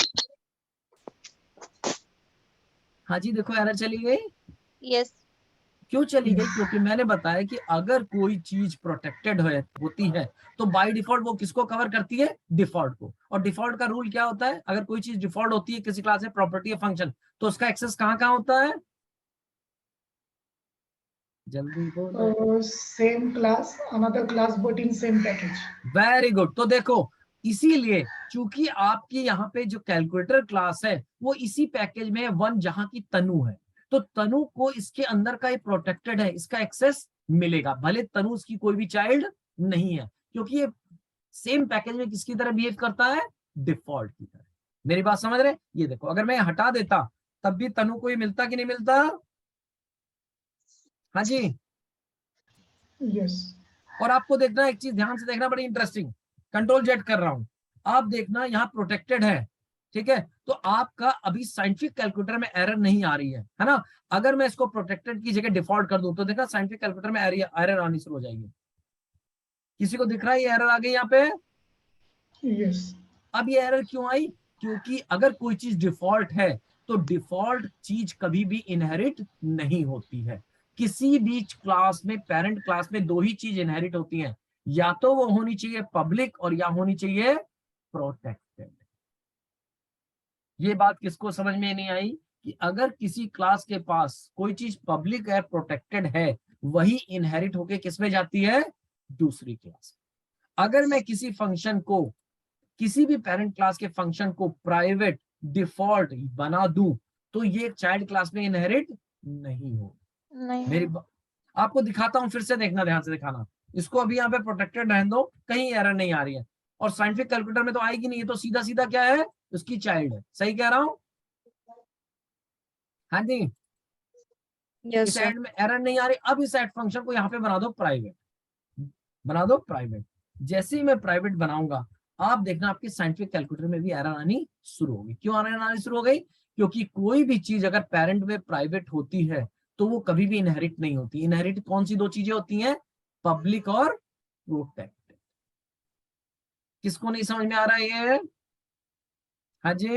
हाँ जी देखो एरर चली गई। Yes. क्यों चली गई, क्योंकि मैंने बताया कि अगर कोई चीज प्रोटेक्टेड होती है तो बाय डिफॉल्ट वो किसको कवर करती है, डिफॉल्ट को। और डिफॉल्ट का रूल क्या होता है, अगर कोई चीज डिफॉल्ट होती है किसी क्लास में, प्रॉपर्टी या फंक्शन, तो उसका एक्सेस कहाँ कहाँ होता है, जल्दी बोलो। Same class another class but in same package. Very good. तो देखो इसीलिए चूंकि आपकी यहाँ पे जो कैलकुलेटर क्लास है वो इसी पैकेज में है वन, जहां की तनु है, तो तनु को इसके अंदर का ये प्रोटेक्टेड है, इसका एक्सेस मिलेगा, भले तनु उसकी कोई भी चाइल्ड नहीं है, क्योंकि ये सेम पैकेज में किसकी तरह बिहेव करता है, डिफॉल्ट की तरह। मेरी बात समझ रहे, ये देखो अगर मैं हटा देता तब भी तनु को ये मिलता कि नहीं मिलता, हाँ जी। यस और आपको देखना एक चीज ध्यान से देखना, बड़ी इंटरेस्टिंग, कंट्रोल जेड कर रहा हूं, आप देखना यहाँ प्रोटेक्टेड है, ठीक है, तो आपका अभी साइंटिफिक कैलकुलेटर में एरर नहीं आ रही है ना। अगर मैं इसको प्रोटेक्टेड की जगह डिफॉल्ट कर दूं तो देखा साइंटिफिक कैलकुलेटर में एरर आनी शुरू हो जाएगी। किसी को दिख रहा है ये एरर आ गई यहाँ पे? यस अब ये एरर क्यों आई? क्योंकि अगर कोई चीज डिफॉल्ट है तो डिफॉल्ट चीज कभी भी इनहेरिट नहीं होती है। किसी भी क्लास में, पेरेंट क्लास में दो ही चीज इनहेरिट होती हैं, या तो वो होनी चाहिए पब्लिक और या होनी चाहिए प्रोटेक्टेड। ये बात किसको समझ में नहीं आई कि अगर किसी क्लास के पास कोई चीज पब्लिक है, प्रोटेक्टेड है, वही इनहेरिट होके किसमें जाती है, दूसरी क्लास। अगर मैं किसी फंक्शन को, किसी भी पेरेंट क्लास के फंक्शन को प्राइवेट डिफॉल्ट बना दूं तो ये चाइल्ड क्लास में इनहेरिट नहीं हो। नहीं। आपको दिखाता हूं, फिर से देखना, ध्यान से दिखाना। इसको अभी यहाँ पे प्रोटेक्टेड रहने दो, कहीं एरर नहीं आ रही है, और साइंटिफिक कैलकुलेटर में तो आएगी नहीं, है तो सीधा सीधा क्या है, उसकी चाइल्ड है। सही कह रहा हूं? हाँ जी, यस इस सर। एड में एरर नहीं आ रही। अब इस एड फंक्शन को यहाँ पे बना दो प्राइवेट, बना दो प्राइवेट। जैसे ही मैं प्राइवेट बनाऊंगा, आप देखना आपके साइंटिफिक कैलकुलेटर में भी एरर आनी शुरू होगी। क्यों एरर आनी शुरू हो गई? क्योंकि कोई भी चीज अगर पेरेंट में प्राइवेट होती है तो वो कभी भी इनहेरिट नहीं होती। इनहेरिट कौन सी दो चीजें होती हैं, पब्लिक और प्रोटेक्टेड। किसको नहीं समझ में आ रहा है ये? हाँ जी,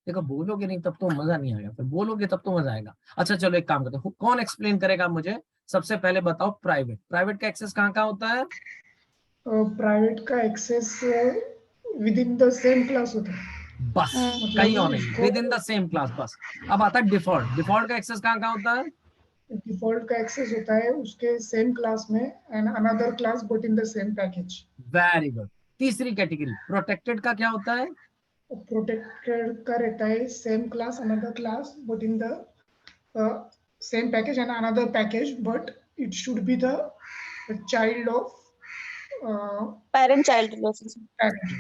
देखो बोलोगे नहीं तब तो मजा नहीं आएगा, फिर बोलोगे तब तो मजा आएगा। अच्छा चलो एक काम करते हैं, कौन एक्सप्लेन करेगा मुझे? सबसे पहले बताओ, प्राइवेट, प्राइवेट का एक्सेस कहाँ कहाँ होता है? प्राइवेट का access within the same class होता है, बस, कहीं और मतलब नहीं, within the same class, बस। अब आता है डिफॉल्ट, डिफॉल्ट का एक्सेस कहाँ कहाँ होता है? डिफॉल्ट का एक्सेस होता है उसके सेम क्लास में and another class but in the same package. Very good. तीसरी कैटेगरी प्रोटेक्टेड का क्या होता है? प्रोटेक्टेड का रहता है same class another class but in the same package and another package, but it should be the child of parent child relationship. parent.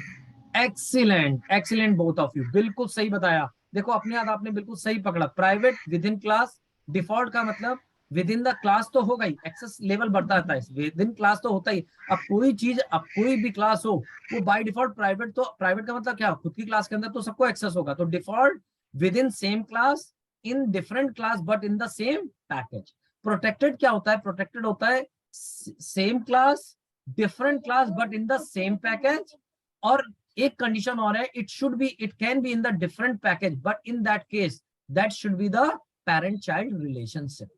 Excellent, excellent both of you, बिल्कुल सही बताया। देखो अपने हाथ आपने बिल्कुल सही पकड़ा। Private with in class, default का मतलब विद इन द क्लास तो होगा ही, एक्सेस लेवल बढ़ता रहता है, विद इन क्लास तो होता ही। अब कोई चीज, अब कोई भी क्लास हो, वो बाय डिफॉल्ट प्राइवेट, तो प्राइवेट का मतलब क्या, खुद की क्लास के अंदर तो सबको एक्सेस होगा। तो default with in same class, in different class but in the same package. Protected क्या होता है? प्रोटेक्टेड होता है same class, different class but in the same package. और एक कंडीशन और है, it should be, it can be in the different package but in that case that should be the parent child relationship.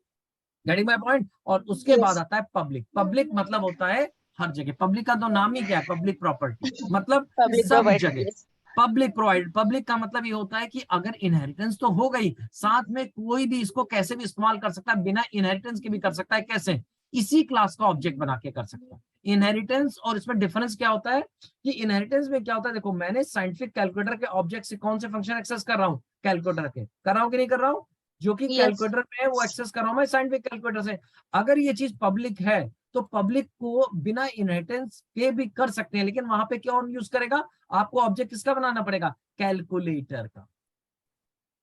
Getting my point? और उसके बाद yes. आता है public. Public मतलब होता है हर जगह। पब्लिक का तो नाम ही क्या है, पब्लिक प्रॉपर्टी, मतलब पब्लिक सब प्रोवाइडेड। जगह यस। Public provide. पब्लिक का मतलब ये होता है कि अगर इनहेरिटेंस तो हो गई, साथ में कोई भी इसको कैसे भी इस्तेमाल कर सकता है, बिना इनहेरिटेंस के भी कर सकता है। कैसे? इसी क्लास का ऑब्जेक्ट बना के कर सकता है। इनहेरिटेंस और इसमें डिफरेंस क्या होता है कि इनहेरिटेंस में क्या होता है, देखो मैंने साइंटिफिक कैलकुलेटर के ऑब्जेक्ट से कौन से फंक्शन एक्सेस कर रहा हूं, कैलकुलेटर के, कर रहा हूं कि नहीं कर रहा हूं? जो कि यस। कैलकुलेटर में है वो एक्सेस कर रहा हूं मैं साइंटिफिक कैलकुलेटर से। अगर ये चीज पब्लिक है तो पब्लिक को बिना इनहेरिटेंस के भी कर सकते हैं, लेकिन वहां पे कौन यूज करेगा? आपको ऑब्जेक्ट किसका बनाना पड़ेगा? कैलकुलेटर का।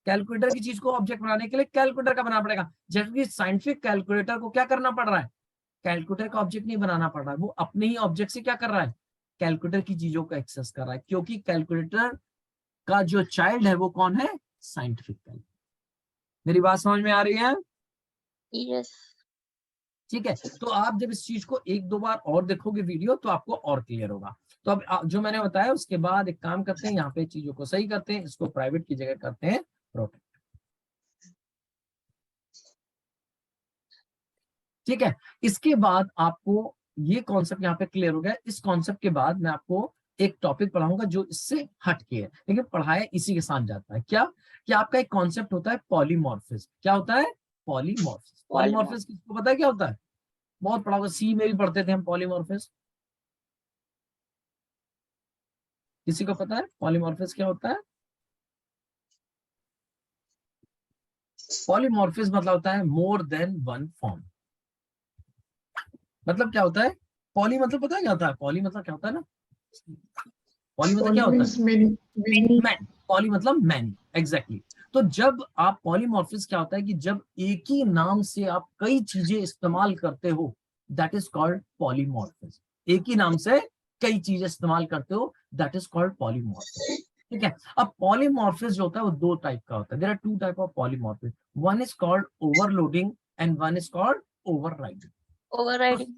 कैलकुलेटर की चीज को ऑब्जेक्ट बनाने के लिए कैलकुलेटर का बनाना पड़ेगा। जबकि साइंटिफिक कैलकुलेटर को क्या करना पड़ रहा है? कैलकुलेटर का ऑब्जेक्ट नहीं बनाना पड़ रहा है, वो अपने ही ऑब्जेक्ट से क्या कर रहा है, कैलकुलेटर की चीजों को एक्सेस कर रहा है। क्योंकि कैलकुलेटर का जो चाइल्ड है वो कौन है? Scientific calculator. मेरी बात समझ में आ रही है? यस। ठीक है, तो आप जब इस चीज को एक दो बार और देखोगे वीडियो तो आपको और क्लियर होगा। तो अब जो मैंने बताया उसके बाद एक काम करते हैं, यहाँ पे चीजों को सही करते हैं, इसको प्राइवेट की जगह करते हैं प्रोटेक्ट। ठीक है, इसके बाद आपको ये कॉन्सेप्ट यहाँ पे क्लियर हो गया। इस कॉन्सेप्ट के बाद मैं आपको एक टॉपिक पढ़ाऊंगा जो इससे हटके है, लेकिन पढ़ाया इसी के साथ जाता है। क्या? कि आपका एक कॉन्सेप्ट होता है पॉलीमॉर्फिज्म। क्या होता है? पॉलीमॉर्फिज्म। पॉलीमॉर्फिज्म किसको पता है क्या होता है? बहुत पढ़ा होगा, सी में भी पढ़ते थे हम पॉलीमॉर्फिज्म। किसी को पता है पॉलीमॉर्फिज्म क्या होता है? पॉलीमॉर्फिज्म मतलब होता है मोर देन वन फॉर्म। मतलब क्या होता है पॉली मतलब पता है क्या होता है? पॉली मतलब क्या होता है ना? पॉली मतलब क्या होता है? means many. मैनी। पॉली मतलब मैनी, एग्जैक्टली। तो जब आप पॉलीमॉर्फिज्म क्या होता है कि जब एक ही नाम से आप कई चीजें इस्तेमाल करते हो, दैट इज कॉल्ड पॉलीमॉर्फिज्म। एक ही नाम से कई चीजें इस्तेमाल करते हो, दैट इज कॉल्ड पॉलीमॉर्फिज्म। ठीक है। अब पॉलीमॉर्फिज्म जो होता है वो दो टाइप का होता है। There are two type of polymorphism, one is called overloading and one is called overriding. Overriding.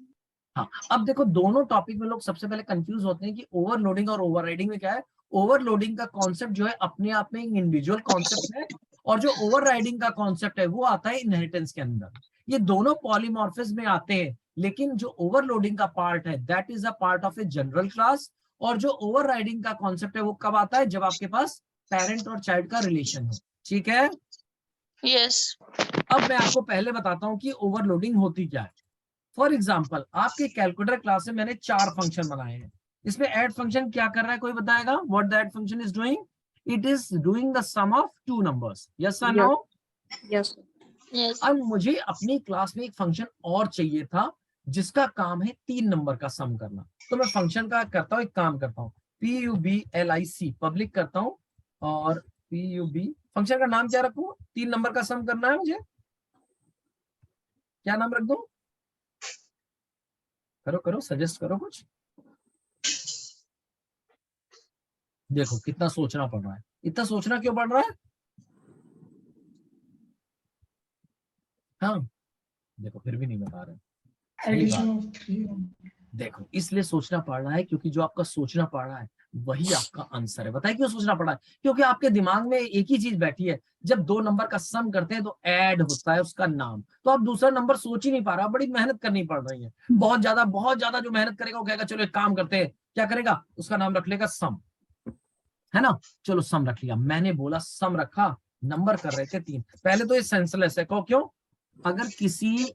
हाँ, अब देखो दोनों टॉपिक में लोग सबसे पहले कंफ्यूज होते हैं कि ओवरलोडिंग और ओवरराइडिंग में क्या है। ओवरलोडिंग का कॉन्सेप्ट जो है अपने आप में एक इंडिविजुअल कॉन्सेप्ट है, और जो ओवरराइडिंग का कॉन्सेप्ट है वो आता है इनहेरिटेंस के अंदर। ये दोनों पॉलीमॉर्फिज्म में आते हैं, लेकिन जो ओवरलोडिंग का पार्ट है that is a part of a general class, और जो ओवरराइडिंग का कॉन्सेप्ट है वो कब आता है, जब आपके पास पेरेंट और चाइल्ड का रिलेशन हो। ठीक है। Yes. अब मैं आपको पहले बताता हूं कि ओवरलोडिंग होती क्या है। फॉर एग्जाम्पल, आपके कैलकुलेटर क्लास में मैंने 4 फंक्शन बनाए हैं। इसमें ऐड फंक्शन क्या कर रहा है, कोई बताएगा? What the add function is doing? It is doing the sum of 2 numbers. Yes और नो? Yes. Yes. अब मुझे अपनी क्लास में एक फंक्शन और चाहिए था जिसका काम है 3 नंबर का सम करना। तो मैं फंक्शन का करता हूँ, एक काम करता हूँ, PUBLIC पब्लिक करता हूँ, और PUB फंक्शन का नाम क्या रखूं? 3 नंबर का सम करना है मुझे, क्या नाम रख दूं? करो करो, सजेस्ट करो कुछ। देखो कितना सोचना पड़ रहा है। इतना सोचना क्यों पड़ रहा है? हाँ, देखो फिर भी नहीं बता रहे। सही बात। Addition of 3. देखो इसलिए सोचना पड़ रहा है क्योंकि जो आपका सोचना पड़ रहा है वही आपका आंसर है। बताइए क्यों सोचना पड़ रहा है? क्योंकि आपके दिमाग में एक ही चीज बैठी है, जब 2 नंबर का सम करते हैं तो ऐड होता है उसका नाम। तो आप दूसरा नंबर सोच ही नहीं पा रहा, बड़ी मेहनत करनी पड़ रही है, बहुत ज्यादा जो मेहनत करेगा वो कहेगा चलो एक काम करते हैं, क्या करेगा, उसका नाम रख लेगा सम, है ना? चलो सम रख लिया। मैंने बोला सम रखा, नंबर कर रहे थे 3। पहले तो ये सेंसलेस है, क्यों? अगर किसी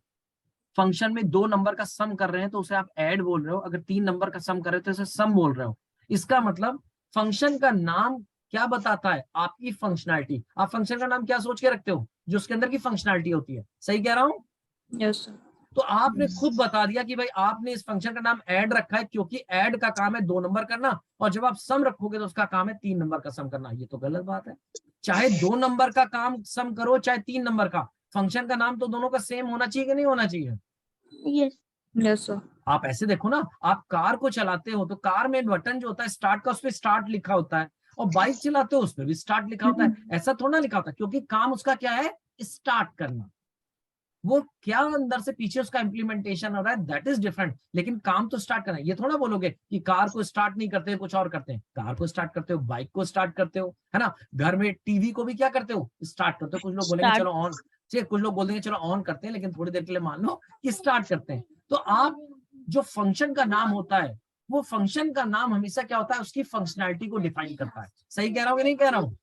फंक्शन में 2 नंबर का सम कर रहे हैं तो उसे आप ऐड बोल रहे हो, अगर 3 नंबर का सम कर रहे हो तो उसे सम बोल रहे हो। इसका मतलब फंक्शन का नाम क्या बताता है? आपकी फंक्शनैलिटी। आप फंक्शन का नाम क्या सोच के रखते हो? जो उसके अंदर की फंक्शनैलिटी होती है। सही कह रहा हूं? Yes, sir. तो आपने खुद बता दिया कि भाई आपने इस फंक्शन का नाम ऐड रखा है क्योंकि ऐड का काम है 2 नंबर करना, और जब आप सम रखोगे तो उसका काम है 3 नंबर का सम करना। ये तो गलत बात है। चाहे 2 नंबर का काम सम करो चाहे 3 नंबर का, फंक्शन का नाम तो दोनों का सेम होना चाहिए कि नहीं होना चाहिए? Yes. Yes, sir. आप ऐसे देखो ना, आप कार को चलाते हो तो कार में बटन जो होता है स्टार्ट का, उस पर स्टार्ट लिखा होता है, और बाइक चलाते हो उस पर भी स्टार्ट लिखा होता है। ऐसा थोड़ा लिखा होता है, क्योंकि काम उसका क्या है, स्टार्ट करना। वो क्या अंदर से पीछे उसका इंप्लीमेंटेशन हो रहा है दैट इज डिफरेंट, लेकिन काम तो स्टार्ट करना है। ये थोड़ा बोलोगे कि कार को स्टार्ट नहीं करते, कुछ और करते हैं। कार को स्टार्ट करते हो, बाइक को स्टार्ट करते हो, है ना? घर में टीवी को भी क्या करते हो, स्टार्ट करते हो। कुछ लोग बोलेंगे Start. चलो ऑन, कुछ लोग बोल देंगे चलो ऑन करते हैं, लेकिन थोड़ी देर के लिए मान लो कि स्टार्ट करते हैं। तो आप जो फंक्शन का नाम होता है, वो फंक्शन का नाम हमेशा क्या होता है, उसकी फंक्शनैलिटी को डिफाइन करता है। सही कह रहा हूं कि नहीं कह रहा हूं?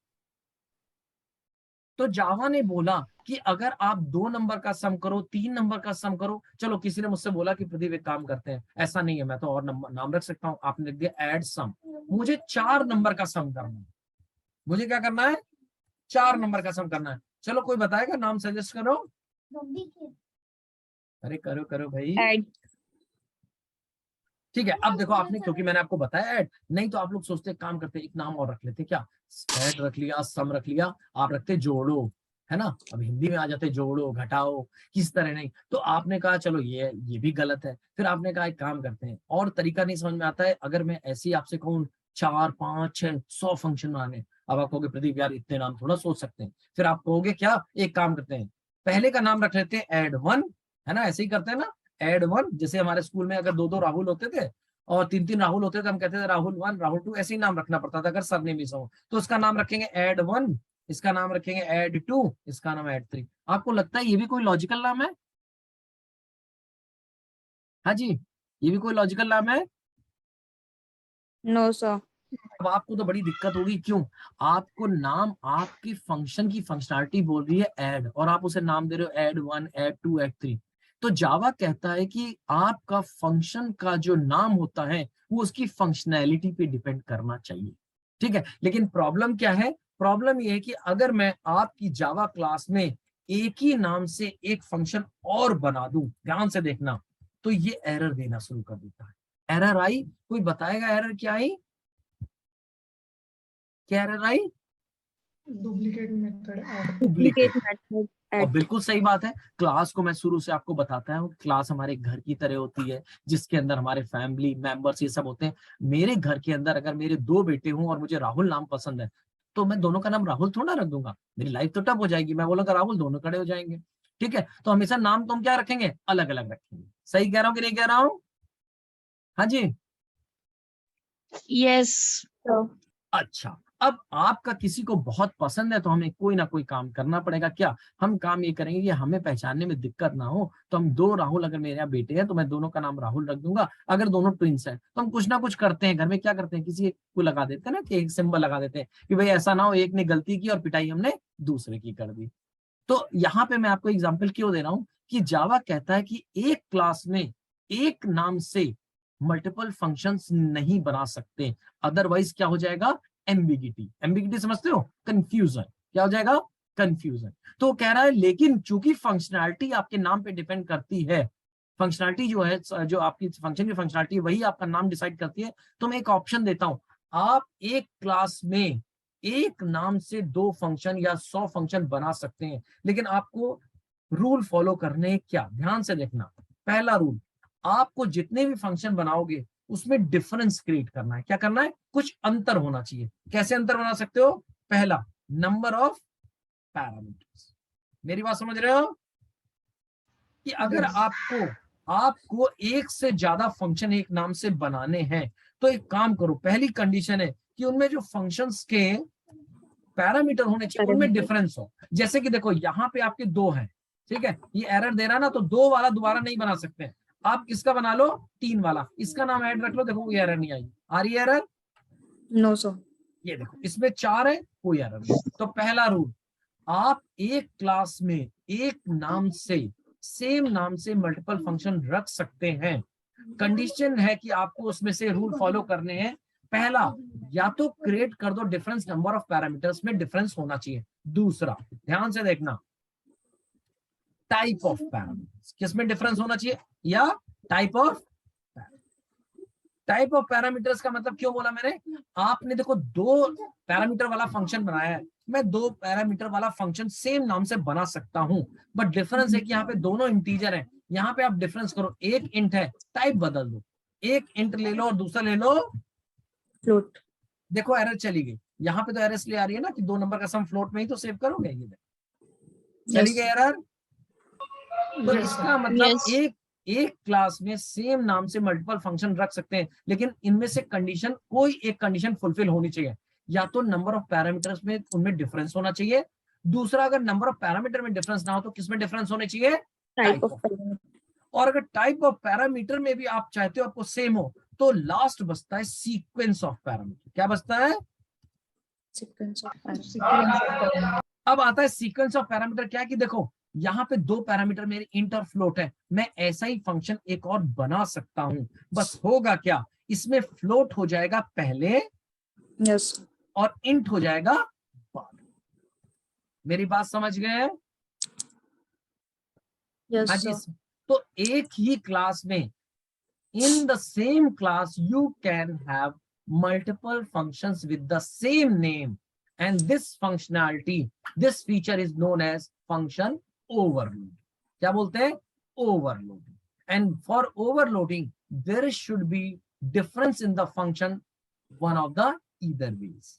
तो जावा ने बोला कि अगर आप 2 नंबर का सम करो, 3 नंबर का सम करो। चलो किसी ने मुझसे बोला कि प्रदीप एक काम करते हैं, ऐसा नहीं है, मैं तो और नंबर नाम रख सकता हूं। आपने लिख दिया ऐड सम, मुझे 4 नंबर का सम करना है। मुझे क्या करना है? 4 नंबर का सम करना है। चलो कोई बताएगा नाम सजेस्ट करो। अरे करो करो भाई। Add. ठीक है। अब देखो आपने, क्योंकि मैंने आपको बताया ऐड, नहीं तो आप लोग सोचते काम करते एक नाम और रख लेते, क्या ऐड रख लिया, सम रख लिया, आप रखते जोड़ो, है ना? अब हिंदी में आ जाते जोड़ो घटाओ, किस तरह नहीं। तो आपने कहा चलो ये भी गलत है। फिर आपने कहा एक काम करते हैं, और तरीका नहीं समझ में आता है, अगर मैं ऐसे ही आपसे कहूँ 4 5 6 100 फंक्शन बनाने, अब आप कहोगे प्रदीप यार इतने नाम थोड़ा सोच सकते हैं। फिर आप कहोगे क्या, एक काम करते हैं, पहले का नाम रख लेते हैं ऐड 1, है ना? ऐसे ही करते हैं ना, ऐड 1। जैसे हमारे स्कूल में अगर 2 राहुल होते थे और 3 राहुल होते थे, हम कहते थे राहुल 1 राहुल 2, ऐसे ही नाम रखना पड़ता था अगर सब ने मिस हो। तो उसका नाम रखेंगे ऐड 1, इसका नाम रखेंगे ऐड 2, इसका नाम ऐड 3। आपको लगता है ये भी कोई लॉजिकल नाम है? हाँ जी, ये भी कोई लॉजिकल नाम है? No, sir. अब आपको तो बड़ी दिक्कत होगी, क्यों? आपको नाम आपकी फंक्शन की फंक्शनैलिटी बोल रही है ऐड, और आप उसे नाम दे रहे हो ऐड 1 ऐड 2 ऐड 3। तो जावा कहता है कि आपका फंक्शन का जो नाम होता है वो उसकी फंक्शनैलिटी पे डिपेंड करना चाहिए। ठीक है, लेकिन प्रॉब्लम क्या है? प्रॉब्लम ये है कि अगर मैं आपकी जावा क्लास में एक ही नाम से एक फंक्शन और बना दूं, ध्यान से देखना, तो ये एरर देना शुरू कर देता है। एरर आई, कोई बताएगा एरर क्या आई, क्या एरर आई? Duplicate method add. Duplicate. method और at बिल्कुल सही बात है। क्लास को मैं शुरू से आपको बताता हूँ, क्लास हमारे घर की तरह होती है, जिसके अंदर हमारे फैमिली मेंबर्स ये सब होते हैं। मेरे घर के अंदर अगर मेरे 2 बेटे हों और मुझे राहुल नाम पसंद है, तो मैं दोनों का नाम राहुल थोड़ा रख दूंगा, मेरी लाइफ तो टफ हो जाएगी। मैं बोलूंगा राहुल, दोनों खड़े हो जाएंगे। ठीक है, तो हमेशा नाम तो हम क्या रखेंगे, अलग अलग रखेंगे। सही कह रहा हूँ कि नहीं कह रहा हूँ? हाँ जी। Yes. so अच्छा, अब आपका किसी को बहुत पसंद है तो हमें कोई ना कोई काम करना पड़ेगा। क्या हम काम ये करेंगे कि हमें पहचानने में दिक्कत ना हो, तो हम 2 राहुल, अगर मेरे यहाँ बेटे हैं तो मैं दोनों का नाम राहुल रख दूंगा। अगर दोनों ट्विंस हैं तो हम कुछ ना कुछ करते हैं घर में। क्या करते हैं, किसी एक को लगा देते हैं ना, कि एक सिंबल लगा देते हैं कि भाई ऐसा ना हो एक ने गलती की और पिटाई हमने दूसरे की कर दी। तो यहाँ पे मैं आपको एग्जाम्पल क्यों दे रहा हूँ कि जावा कहता है कि एक क्लास में एक नाम से मल्टीपल फंक्शंस नहीं बना सकते, अदरवाइज क्या हो जाएगा, एम्बिगिटी। एम्बिगिटी समझते हो, कंफ्यूजन। क्या हो जाएगा, कंफ्यूजन। तो कह रहा है लेकिन चूंकि फंक्शनैलिटी आपके नाम पे डिपेंड करती है, फंक्शनैलिटी जो है, जो आपकी फंक्शन की फंक्शनैलिटी वही आपका नाम डिसाइड करती है, तो मैं एक ऑप्शन देता हूं, आप एक क्लास में एक नाम से 2 फंक्शन या 100 फंक्शन बना सकते हैं। लेकिन आपको रूल फॉलो करने, क्या ध्यान से देखना। पहला रूल, आपको जितने भी फंक्शन बनाओगे उसमें डिफरेंस क्रिएट करना है। क्या करना है, कुछ अंतर होना चाहिए। कैसे अंतर बना सकते हो, पहला, नंबर ऑफ पैरामीटर्स। मेरी बात समझ रहे हो कि अगर Yes. आपको एक से ज्यादा फंक्शन एक नाम से बनाने हैं, तो एक काम करो, पहली कंडीशन है कि उनमें जो फंक्शंस के पैरामीटर होने चाहिए उनमें parameter डिफरेंस हो। जैसे कि देखो यहाँ पे आपके 2 हैं, ठीक है, ये एरर दे रहा ना, तो 2 वाला दोबारा नहीं बना सकते हैं। आप किसका बना लो, 3 वाला, इसका नाम ऐड रख लो, देखो कोई एरर नहीं आई। आ रही है एरर? no sir ये देखो इसमें 4 है, कोई एरर नहीं। तो पहला रूल, आप एक क्लास में एक नाम से, सेम नाम से मल्टीपल फंक्शन रख सकते हैं। कंडीशन है कि आपको उसमें से रूल फॉलो करने हैं। पहला, या तो क्रिएट कर दो डिफरेंस नंबर ऑफ पैरामीटर्स में डिफरेंस होना चाहिए। दूसरा, ध्यान से देखना, टाइप ऑफ पैरामीटर्स, किसमें डिफरेंस होना चाहिए, या टाइप ऑफ पैरामीटर्स का मतलब क्यों बोला मैंने, आपने देखो 2 पैरामीटर वाला फंक्शन बनाया है, मैं 2 पैरामीटर वाला फंक्शन सेम नाम से बना सकता हूं, बट डिफरेंस है कि यहाँ पे दोनों इंटीजर हैं। यहाँ पे आप डिफरेंस करो, एक इंट है, टाइप बदल दो, एक इंट ले लो और दूसरा ले लो, float देखो एरर चली गई। यहाँ पे तो एरर इसलिए आ रही है ना कि 2 नंबर का सम फ्लोट में ही तो सेव करोगे, ये चली yes गई एरर। तो Yes, इसका sir. मतलब Yes. एक क्लास में सेम नाम से मल्टीपल फंक्शन रख सकते हैं, लेकिन इनमें से कंडीशन, कोई एक कंडीशन फुलफिल होनी चाहिए। या तो नंबर ऑफ पैरामीटर्स में उनमें डिफरेंस होना चाहिए, दूसरा अगर नंबर ऑफ पैरामीटर में डिफरेंस ना हो तो किसमें डिफरेंस होने चाहिए, type type of of. parameter और अगर टाइप ऑफ पैरामीटर में भी आप चाहते हो आपको सेम हो, तो लास्ट बचता है सीक्वेंस ऑफ पैरामीटर। क्या बचता है, sequence of parameter Sequence of parameter. अब आता है सीक्वेंस ऑफ पैरामीटर। क्या कि देखो यहाँ पे 2 पैरामीटर मेरे इंट और फ्लोट है, मैं ऐसा ही फंक्शन एक और बना सकता हूं, बस होगा क्या, इसमें फ्लोट हो जाएगा पहले yes sir. और इंट हो जाएगा बाद। मेरी बात समझ गए? yes हाँ जी। sir. तो एक ही क्लास में, in the same class you can have multiple functions with the same name, and this functionality, this feature is known as function overload. क्या बोलते हैं, overloading. And for overloading there should be difference in the function, one of the either ways.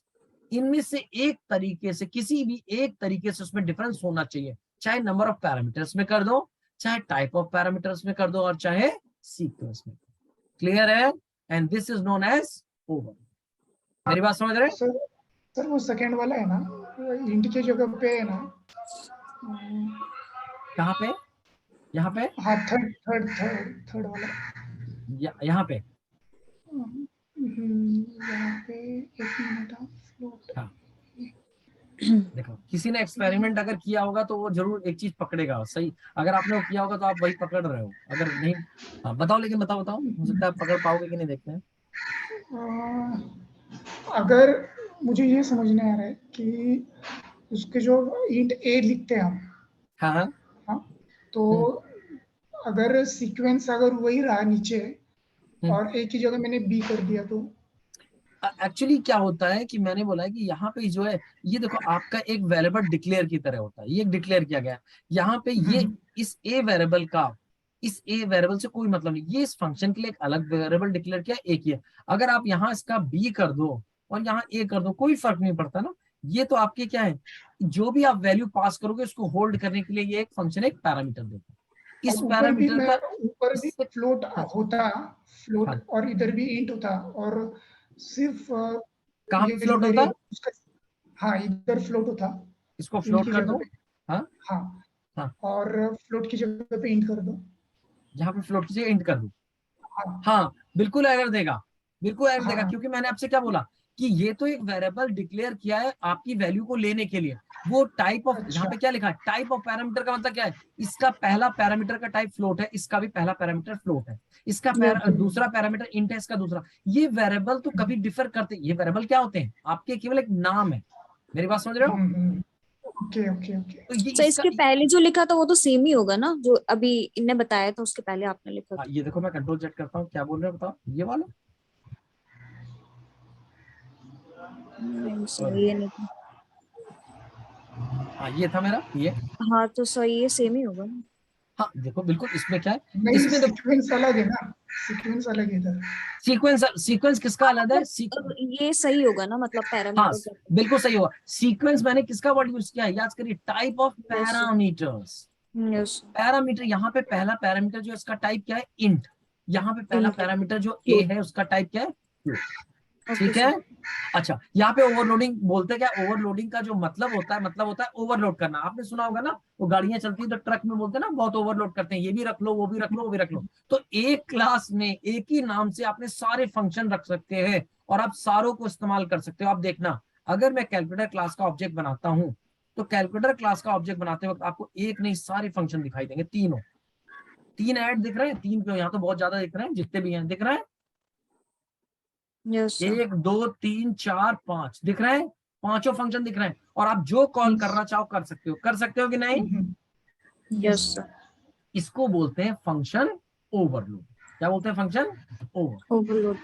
इनमें से एक तरीके से, किसी भी एक तरीके से उसमें डिफरेंस होना चाहिए, चाहे नंबर ऑफ पैरामीटर्स में कर दो, चाहे टाइप ऑफ पैरामीटर्स में कर दो, और चाहे सीक्वेंस में। क्लियर है? And this is known as over. मेरी बात समझ रहे हैं? सर वो सेकंड वाला है ना, इंट के जगह पे है ना, कहाँ पे, यहाँ पे, हाँ थर्ड वाला, यहाँ पे, यहाँ पे एक मिनट, फ्लोट। हाँ। देखो किसी ने एक्सपेरिमेंट अगर किया होगा तो वो जरूर एक चीज पकड़ेगा सही। अगर आपने वो किया होगा तो आप वही पकड़ रहे हो, अगर नहीं, हाँ बताओ, लेकिन बताओ हो सकता है आप पकड़ पाओगे कि नहीं, देखते हैं। अगर मुझे ये समझ में आ रहा है कि उसके जो इंट ए लिखते हैं हम, हाँ हाँ। हाँ, तो अगर सीक्वेंस अगर वही रहा नीचे हम्म। और एक ही जगह मैंने बी कर दिया तो एक्चुअली क्या होता है कि मैंने बोला है कि यहाँ पे जो है ये देखो आपका एक वेरिएबल डिक्लेयर की तरह होता है, ये डिक्लेयर किया गया है यहाँ पे। ये इस ए वेरिएबल का इस ए वेरिएबल से कोई मतलब नहीं, ये इस फंक्शन के लिए एक अलग वेरिएबल डिक्लेयर किया, एक ही है। अगर आप यहाँ इसका बी कर दो और यहाँ ए कर दो, कोई फर्क नहीं पड़ता ना। ये तो आपके क्या है, जो भी आप वैल्यू पास करोगे उसको होल्ड करने के लिए ये एक फंक्शन एक पैरामीटर देता है। इस पैरामीटर का ऊपर भी इससे फ्लोट हाँ, होता, फ्लोट हाँ, और इधर भी इंट होता और सिर्फ कहाँ ये पे जो फ्लोट होता है, वेरिएबल उसका, हाँ इधर फ्लोट होता इसको इंट फ्लोट की कर जगह दो। पे, हाँ, हाँ हाँ, और फ्लोट की जगह पे इंट कर दो। यहाँ पे फ्लोट कीजिए, इंट कर दो। हाँ हाँ, बिल्कुल एरर देगा, बिल्कुल एरर देगा, हाँ क्योंकि मैंने आपसे क्या बोला कि ये तो एक वेरिएबल डिक्लेयर किया है आपकी वैल्यू को लेने के लिए। वो टाइप ऑफ, यहाँ अच्छा पे क्या लिखा है, टाइप ऑफ पैरामीटर का मतलब क्या है, इसका पहला पैरामीटर का टाइप फ्लोट है, इसका भी पहला पैरामीटर फ्लोट है, इसका दूसरा पैरामीटर इंट है, इसका दूसरा। ये वेरिएबल तो कभी डिफर करते, ये वेरिएबल क्या होते हैं आपके, केवल एक नाम है। मेरी बात समझ रहे हो? Okay okay okay. तो ये सर इसका इसके पहले जो लिखा था वो तो सेम ही होगा ना, जो अभी इनने बताया था उसके पहले आपने लिखा था। ये देखो मैं कंट्रोल जेड करता हूँ, क्या बोल रहे हो बताओ, ये वाला। नहीं सर ये नहीं। हाँ, ये था मेरा ये। हाँ तो सर ये सेम ही होगा ना। हाँ देखो बिल्कुल, इसमें क्या है, नहीं इसमें देखो सीक्वेंस अलग है ना, सीक्वेंस अलग है इधर। सीक्वेंस, सीक्वेंस किसका हाँ अलग है, मतलब ये सही होगा ना, मतलब हाँ पैरामीटर। बिल्कुल सही होगा। सीक्वेंस मैंने किसका वर्ड यूज किया है, याद करिए, type of parameters. Yes parameter, यहाँ पे पहला पैरामीटर जो इसका टाइप क्या है, इंट। यहाँ पे पहला पैरामीटर जो ए है उसका टाइप क्या है, फ्लोट। ठीक है। अच्छा, यहाँ पे ओवरलोडिंग बोलते हैं, क्या ओवरलोडिंग का जो मतलब होता है ओवरलोड करना। आपने सुना होगा ना, वो गाड़ियां चलती है तो ट्रक में बोलते हैं ना, बहुत ओवरलोड करते हैं, ये भी रख लो, वो भी रख लो, वो भी रख लो। तो एक क्लास में एक ही नाम से आपने सारे फंक्शन रख सकते हैं और आप सारों को इस्तेमाल कर सकते हो। आप देखना, अगर मैं कैलकुलेटर क्लास का ऑब्जेक्ट बनाता हूं तो कैलकुलेटर क्लास का ऑब्जेक्ट बनाते वक्त आपको एक नहीं सारे फंक्शन दिखाई देंगे, तीनों। तीन ऐड दिख रहे हैं, तीन क्यों, यहाँ तो बहुत ज्यादा दिख रहे हैं, जितने भी हैं दिख रहे हैं, यस सर। 1 2 3 4 5 दिख रहे हैं, पांचों फंक्शन दिख रहे हैं। और आप जो कॉल करना चाहो कर सकते हो कि नहीं। Yes sir. इसको बोलते हैं फंक्शन ओवरलोड। क्या बोलते हैं, फंक्शन ओवर। ओवरलोड।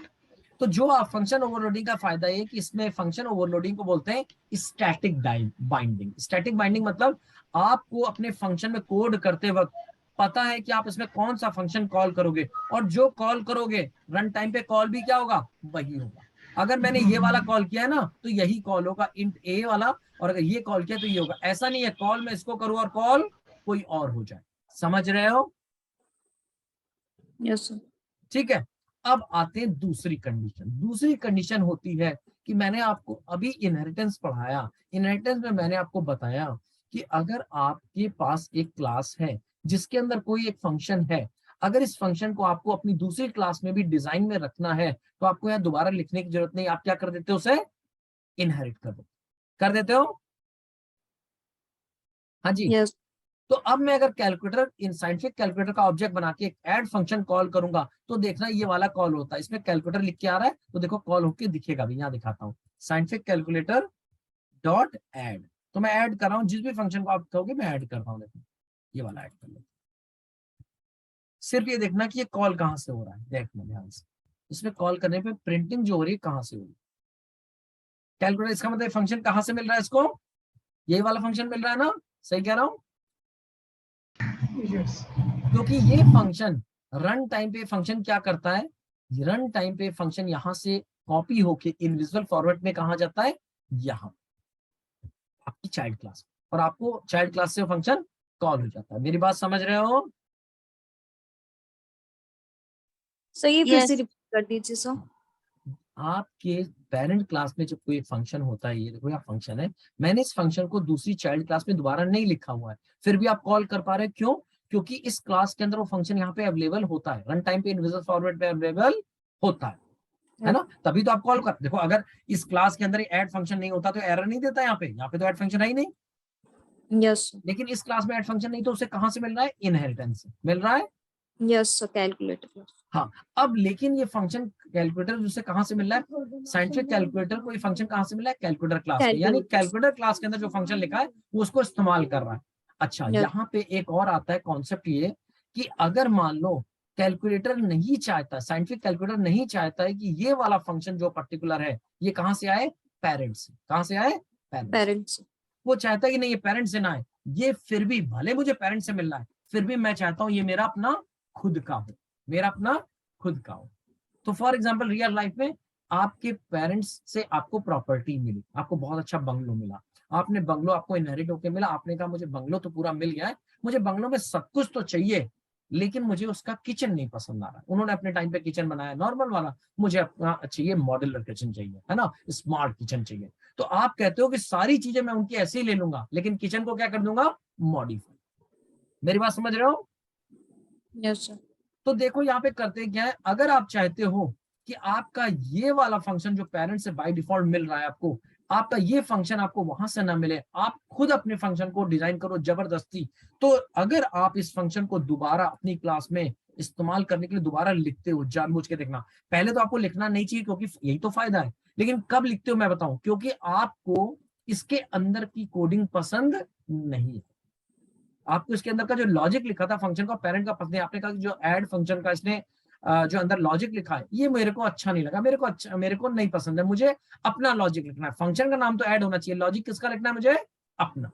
तो जो आप फंक्शन ओवरलोडिंग का फायदा है कि इसमें फंक्शन ओवरलोडिंग को बोलते हैं स्टैटिक बाइंडिंग। स्टैटिक बाइंडिंग मतलब आपको अपने फंक्शन में कोड करते वक्त पता है कि आप इसमें कौन सा फंक्शन कॉल करोगे, और जो कॉल करोगे रन टाइम पे कॉल भी क्या होगा, वही होगा। अगर मैंने ये वाला कॉल किया है ना तो यही कॉल होगा, इंट ए वाला। और अगर ये कॉल किया तो ये होगा। ऐसा नहीं है कॉल मैं इसको करूं और कॉल कोई और हो जाए। समझ रहे हो? Yes sir. ठीक है। अब आते हैं दूसरी कंडीशन। दूसरी कंडीशन होती है कि मैंने आपको अभी इनहेरिटेंस पढ़ाया, इनहेरिटेंस में मैंने आपको बताया कि अगर आपके पास एक क्लास है जिसके अंदर कोई एक फंक्शन है, अगर इस फंक्शन को आपको अपनी दूसरी क्लास में भी डिजाइन में रखना है तो आपको यहाँ दोबारा लिखने की जरूरत नहीं, आप क्या कर देते हो, उसे इनहेरिट कर देते हो। हाँ जी। यस तो अब मैं अगर कैलकुलेटर, इन साइंटिफिक कैलकुलेटर का ऑब्जेक्ट बना के एक ऐड फंक्शन कॉल करूंगा तो देखना ये वाला कॉल होता है। इसमें कैलकुलेटर लिख के आ रहा है तो देखो कॉल होके दिखेगा भी, यहाँ दिखाता हूँ, साइंटिफिक कैलकुलेटर डॉट ऐड। तो मैं ऐड कर रहा हूँ, जिस भी फंक्शन को आप कहोगे मैं ऐड कर रहा हूँ। देखो ये वाला ऐड कर लो। सिर्फ ये देखना कि ये कॉल कहाँ से हो रहा है, देखना ध्यान से। इसमें कॉल करने पे प्रिंटिंग जो हो रही है कहाँ से हो रही है, कैलकुलेटर। इसका मतलब फंक्शन कहाँ से मिल रहा है इसको, यही वाला फंक्शन मिल रहा है ना, सही कह रहा हूँ। क्योंकि ये फंक्शन रन टाइम पे फंक्शन क्या करता है, रन टाइम पे फंक्शन यहां से कॉपी होके इनविजिबल फॉर्मेट में कहा जाता है, यहां आपकी चाइल्ड क्लास, और आपको चाइल्ड क्लास से फंक्शन कॉल हो जाता है। मेरी बात समझ रहे हो? सही है, फिर से Yes. रिपीट कर दीजिए सर। आपके पेरेंट क्लास में जब कोई फंक्शन होता है, ये देखो यहाँ फंक्शन है, मैंने इस फंक्शन को दूसरी चाइल्ड क्लास में दोबारा नहीं लिखा हुआ है, फिर भी आप कॉल कर पा रहे हैं। क्यों? क्योंकि इस क्लास के अंदर वो फंक्शन यहाँ पे अवेलेबल होता है, रन टाइम पे इनविजिबल फॉर्मेट में अवेलेबल होता है ना, तभी तो आप कॉल कर। देखो अगर इस क्लास के अंदर ऐड फंक्शन नहीं होता तो एरर नहीं देता, यहाँ पे तो ऐड फंक्शन है ही नहीं। यस लेकिन इस क्लास में ऐड फंक्शन नहीं, तो उसे कहां से मिल रहा है, इनहेरिटेंस से मिल रहा है। Yes sir, calculator. हाँ, अब लेकिन ये फंक्शन कैलकुलेटर उसे कहां से मिल रहा है, साइंटिफिक कैलकुलेटर को ये फंक्शन कहां से मिला है, कैलकुलेटर क्लास में। यानी कैलकुलेटर क्लास के अंदर जो फंक्शन लिखा है वो उसको इस्तेमाल कर रहा है। अच्छा, यहाँ पे एक और आता है कॉन्सेप्ट ये कि अगर मान लो कैलकुलेटर नहीं चाहता, साइंटिफिक कैलकुलेटर नहीं चाहता है कि ये वाला फंक्शन जो पर्टिकुलर है ये कहां से आए, पेरेंट्स से। कहां से आए, पेरेंट्स। पेरेंट्स। वो चाहता है कि नहीं ये पेरेंट्स से ना आए, ये फिर भी भले मुझे पेरेंट्स से मिलना है, फिर भी मैं चाहता हूं ये मेरा अपना खुद का हो, मेरा अपना खुद का हो। तो फॉर एग्जाम्पल रियल लाइफ में आपके पेरेंट्स से आपको प्रॉपर्टी मिली, आपको बहुत अच्छा बंगलो मिला, आपने बंगलो आपको इनहेरिट होके मिला, आपने कहा मुझे बंगलो तो पूरा मिल गया है, मुझे बंगलो में सब कुछ तो चाहिए, लेकिन मुझे उसका किचन नहीं पसंद आ रहा। उन्होंने अपने टाइम पे किचन बनाया नॉर्मल वाला, मुझे अपना चाहिए मॉड्यूलर किचन चाहिए, है ना, स्मार्ट किचन चाहिए। तो आप कहते हो कि सारी चीजें मैं उनकी ऐसे ही ले लूंगा, लेकिन किचन को क्या कर दूंगा, मॉडिफाई। मेरी बात समझ रहे हो? Yes sir. तो देखो यहाँ पे करते क्या है, अगर आप चाहते हो कि आपका ये वाला फंक्शन जो पेरेंट्स से बाय डिफॉल्ट मिल रहा है आपको, आपका ये फंक्शन आपको वहां से ना मिले, आप खुद अपने फंक्शन को डिजाइन करो जबरदस्ती। तो अगर आप इस फंक्शन को दोबारा अपनी क्लास में इस्तेमाल करने के लिए दोबारा लिखते हो, जानबूझ के देखना, पहले तो आपको लिखना नहीं चाहिए क्योंकि यही तो फायदा है, लेकिन कब लिखते हो मैं बताऊं, क्योंकि आपको इसके अंदर की कोडिंग पसंद नहीं है। आपको इसके अंदर का जो लॉजिक लिखा था फंक्शन का पेरेंट का पसंद है, आपने कहा कि जो ऐड फंक्शन का इसने जो अंदर लॉजिक लिखा है ये मेरे को अच्छा नहीं लगा, मेरे को नहीं पसंद है, मुझे अपना लॉजिक लिखना है। फंक्शन का नाम तो ऐड होना चाहिए, लॉजिक किसका लिखना है मुझे, अपना।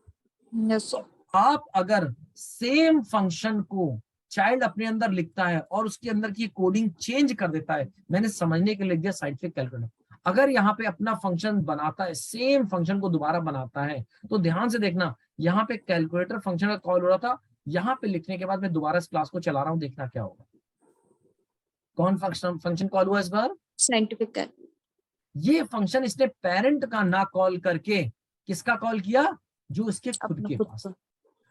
Yes sir. आप अगर सेम फंक्शन को चाइल्ड अपने अंदर लिखता है और उसके अंदर की कोडिंग चेंज कर देता है, मैंने समझने के लिए लिख दिया साइंटिफिक कैलकुलेटर, अगर यहाँ पे अपना फंक्शन बनाता है, सेम फंक्शन को दोबारा बनाता है, तो ध्यान से देखना, यहाँ पे कैलकुलेटर फंक्शन का कॉल हो रहा था, यहाँ पे लिखने के बाद मैं दोबारा इस क्लास को चला रहा हूँ, देखना क्या होगा। कौन फंक्शन कॉल हुआ इस बार, साइंटिफिक कैलकुलेटर। ये फंक्शन इसने पेरेंट का ना कॉल करके किसका कॉल किया, जो इसके खुद अपना के खुद पास। का।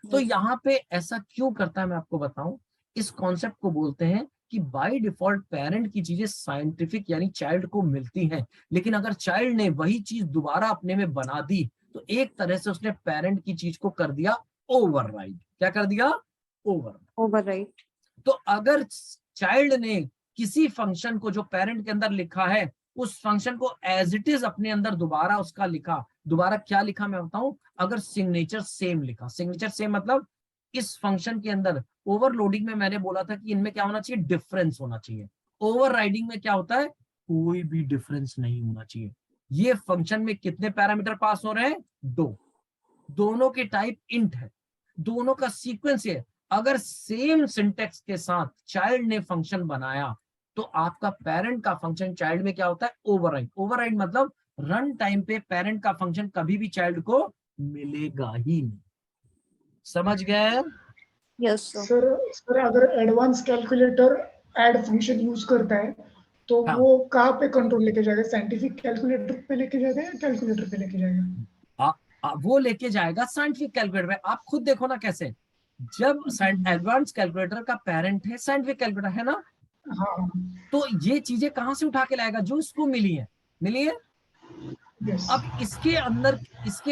तो Yes. यहाँ पे ऐसा क्यों करता है मैं आपको बताऊं, इस कॉन्सेप्ट को बोलते हैं कि बाय डिफॉल्ट पेरेंट की चीजें साइंटिफिक यानी चाइल्ड को मिलती हैं, लेकिन अगर चाइल्ड ने वही चीज दोबारा अपने में बना दी तो एक तरह से उसने पेरेंट की चीज को कर दिया ओवरराइड। क्या कर दिया, ओवर। ओवरराइट। तो अगर चाइल्ड ने किसी फंक्शन को जो पेरेंट के अंदर लिखा है, उस फंक्शन को एज इट इज अपने अंदर दोबारा उसका लिखा, दोबारा क्या लिखा मैं बताऊं, अगर सिग्नेचर सेम लिखा, सिग्नेचर सेम मतलब इस फंक्शन के अंदर ओवरलोडिंग में मैंने बोला था कि इनमें क्या होना चाहिए, डिफरेंस होना चाहिए। ओवरराइडिंग में क्या होता है, कोई भी डिफरेंस नहीं होना चाहिए। ये फंक्शन में कितने पैरामीटर पास हो रहे हैं, दो, दोनों के टाइप इंट है, दोनों का सीक्वेंस है। अगर सेम सिंटेक्स के साथ चाइल्ड ने फंक्शन बनाया तो आपका पेरेंट का फंक्शन चाइल्ड में क्या होता है, ओवरराइड। ओवरराइड मतलब रन टाइम पे पेरेंट का फंक्शन कभी भी चाइल्ड को मिलेगा ही नहीं। समझ गए? Yes sir. सर अगर advance calculator add function use करता है तो हाँ। वो कहाँ पे कंट्रोल लेके जाएगा, साइंटिफिक कैलकुलेटर पे लेके जाएगा या कैलकुलेटर पे लेके जाएगा? वो लेके जाएगा साइंटिफिक कैलकुलेटर पे। आप खुद देखो ना कैसे, जब एडवांस कैलकुलेटर का पेरेंट है साइंटिफिक कैलकुलेटर, है ना, हाँ। तो ये चीजें कहां से उठा के लाएगा, जो इसको मिली है, मिली है। यस। अब इसके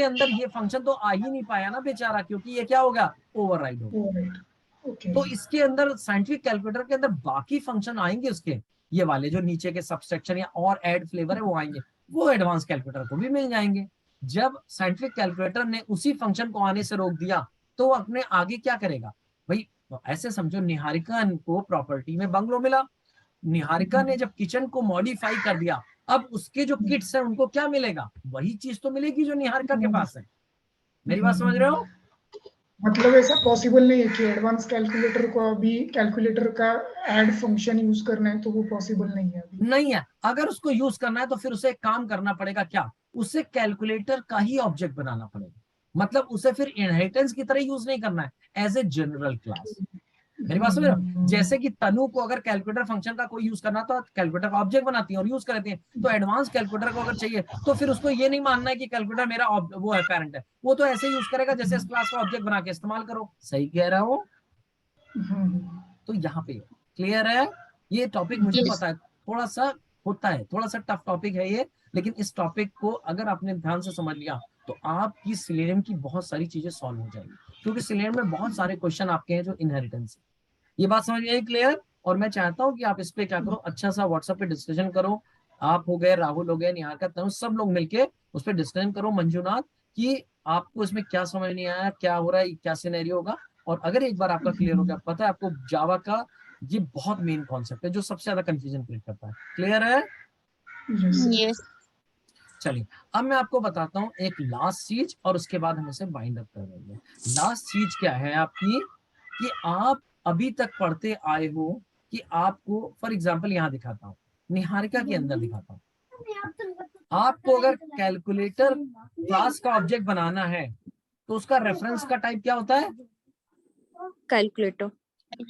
अंदर ये फंक्शन तो आ ही नहीं पाया ना बेचारा, क्योंकि ये क्या होगा, ओवरराइड होगा। राइट। ओके। तो इसके अंदर साइंटिफिक कैलकुलेटर के अंदर बाकी फंक्शन आएंगे उसके, ये वाले जो नीचे के सबसेक्शन या और ऐड फ्लेवर है वो आएंगे, वो एडवांस कैलकुलेटर को भी मिल जाएंगे। जब साइंटिफिक कैलकुलेटर ने उसी फंक्शन को आने से रोक दिया तो वो अपने आगे क्या करेगा भाई, तो ऐसे समझो निहारिका को प्रॉपर्टी में बंगलो मिला, निहारिका ने जब किचन को मॉडिफाई कर दिया, अब उसके जो किड्स हैं उनको क्या मिलेगा, वही चीज तो मिलेगी जो निहारिका के पास है। मेरी बात समझ रहे हो? मतलब ऐसा पॉसिबल नहीं है कि एडवांस कैलकुलेटर को अभी कैलकुलेटर का ऐड फंक्शन यूज करना है, तो वो पॉसिबल नहीं है अभी। नहीं है। अगर उसको यूज करना है तो फिर उसे एक काम करना पड़ेगा, क्या, उसे कैलकुलेटर का ही ऑब्जेक्ट बनाना पड़ेगा। मतलब उसे फिर इनहेरिटेंस की तरह यूज नहीं करना है, एज ए जनरल क्लास। मेरी बात समझ रहे हो? जैसे कि तनु को अगर कैलकुलेटर फंक्शन का कोई यूज करना तो कैलकुलेटर का ऑब्जेक्ट बनाती है और यूज करती है, तो एडवांस कैलकुलेटर को अगर चाहिए तो फिर उसको ये नहीं मानना है कि कैलकुलेटर मेरा वो है पेरेंट है, वो तो ऐसे यूज करेगा जैसे इस क्लास का ऑब्जेक्ट बना के इस्तेमाल करो। सही कह रहा हूँ? तो यहाँ पे क्लियर है? ये टॉपिक मुझे Yes. पता है थोड़ा सा होता है, थोड़ा सा टफ टॉपिक है ये, लेकिन इस टॉपिक को अगर आपने ध्यान से समझ लिया तो आपकी सिलेरियम की बहुत सारी चीजें सॉल्व हो जाएंगी, क्योंकि सिलेरियम में बहुत सारे क्वेश्चन आपके हैं जो इनहेरिटेंस है। ये बात समझ गई क्लियर? और मैं चाहता हूँ कि आप इस पे क्या करो, अच्छा सा व्हाट्सएप पे डिस्कशन करो, आप हो गए, राहुल हो गए, निहारिका, तनु, सब लोग मिलके उस पर डिस्कशन करो, मंजुनाथ, कि आपको इसमें क्या समझ नहीं आया, क्या हो रहा है, क्या सिनेरियो होगा, और अगर एक बार आपका क्लियर हो गया, पता है आपको जावा का ये बहुत मेन कॉन्सेप्ट है जो सबसे ज्यादा कंफ्यूजन क्रिएट करता है। क्लियर है? Yes, sir. Yes. चलिए अब मैं आपको बताता हूँ एक लास्ट चीज, और उसके बाद हम इसे बाइंड अप कर देंगे। लास्ट चीज क्या है आपकी, कि आप अभी तक पढ़ते आए हो कि आपको, फॉर एग्जाम्पल यहाँ दिखाता हूँ, निहारिका के अंदर दिखाता हूँ, आपको अगर कैलकुलेटर क्लास का ऑब्जेक्ट बनाना है तो उसका रेफरेंस का टाइप क्या होता है? कैलकुलेटर।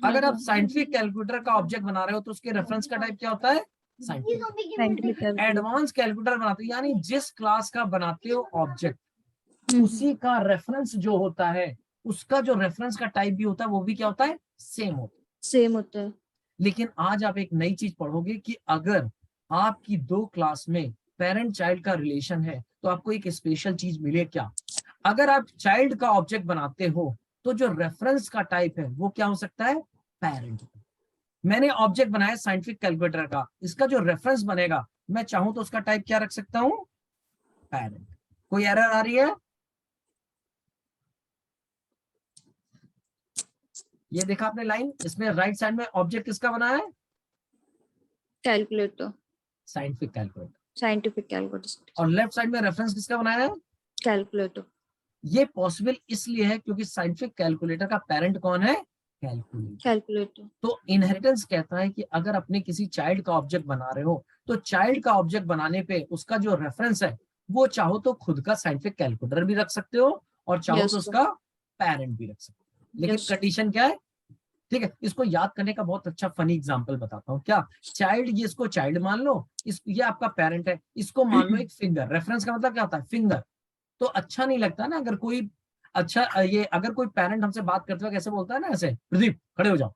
अगर आप साइंटिफिक कैलकुलेटर का ऑब्जेक्ट बना रहे हो तो उसके रेफरेंस का टाइप क्या होता है? Scientific. Scientific calculator. Advance calculator बनाते हो, यानी जिस क्लास का बनाते हो ऑब्जेक्ट उसी का रेफरेंस जो होता है, उसका जो रेफरेंस का टाइप भी होता है वो भी क्या होता है? सेम होता है। सेम होता है। लेकिन आज आप एक नई चीज पढ़ोगे कि अगर आपकी दो क्लास में पेरेंट चाइल्ड का रिलेशन है तो आपको एक स्पेशल चीज मिले। क्या? अगर आप चाइल्ड का ऑब्जेक्ट बनाते हो तो जो रेफरेंस का टाइप है वो क्या हो सकता है? पेरेंट। मैंने ऑब्जेक्ट बनाया साइंटिफिक कैलकुलेटर का, इसका जो रेफरेंस बनेगा मैं चाहूं तो उसका टाइप क्या रख सकता हूं? पेरेंट। कोई एरर आ रही है? ये देखा आपने लाइन, इसमें राइट साइड में ऑब्जेक्ट किसका बना है? Calculator. Scientific calculator. Scientific calculator. और लेफ्ट साइड में रेफरेंस किसका बनाया है? कैलकुलेटर। ये पॉसिबल इसलिए है क्योंकि साइंटिफिक कैलकुलेटर का पेरेंट कौन है? कैलकुलेटर। कैलकुलेटर। तो इनहेरिटेंस कहता है कि अगर अपने किसी चाइल्ड का ऑब्जेक्ट बना रहे हो तो चाइल्ड का ऑब्जेक्ट बनाने पे उसका जो रेफरेंस है वो चाहो तो खुद का साइंटिफिक कैलकुलेटर भी रख सकते हो और चाहो Yes, तो sir. उसका पेरेंट भी रख सकते हो। लेकिन Yes, sir. कंडीशन क्या है? ठीक है, इसको याद करने का बहुत अच्छा फनी एग्जांपल बताता हूँ। क्या? चाइल्ड, ये इसको चाइल्ड मान लो, ये आपका पेरेंट है, इसको मान लो एक फिंगर। रेफरेंस का मतलब क्या होता है? फिंगर। तो अच्छा नहीं लगता ना अगर कोई, अच्छा ये अगर कोई पेरेंट हमसे बात करते हुए कैसे बोलता है ना, ऐसे, प्रदीप खड़े हो जाओ,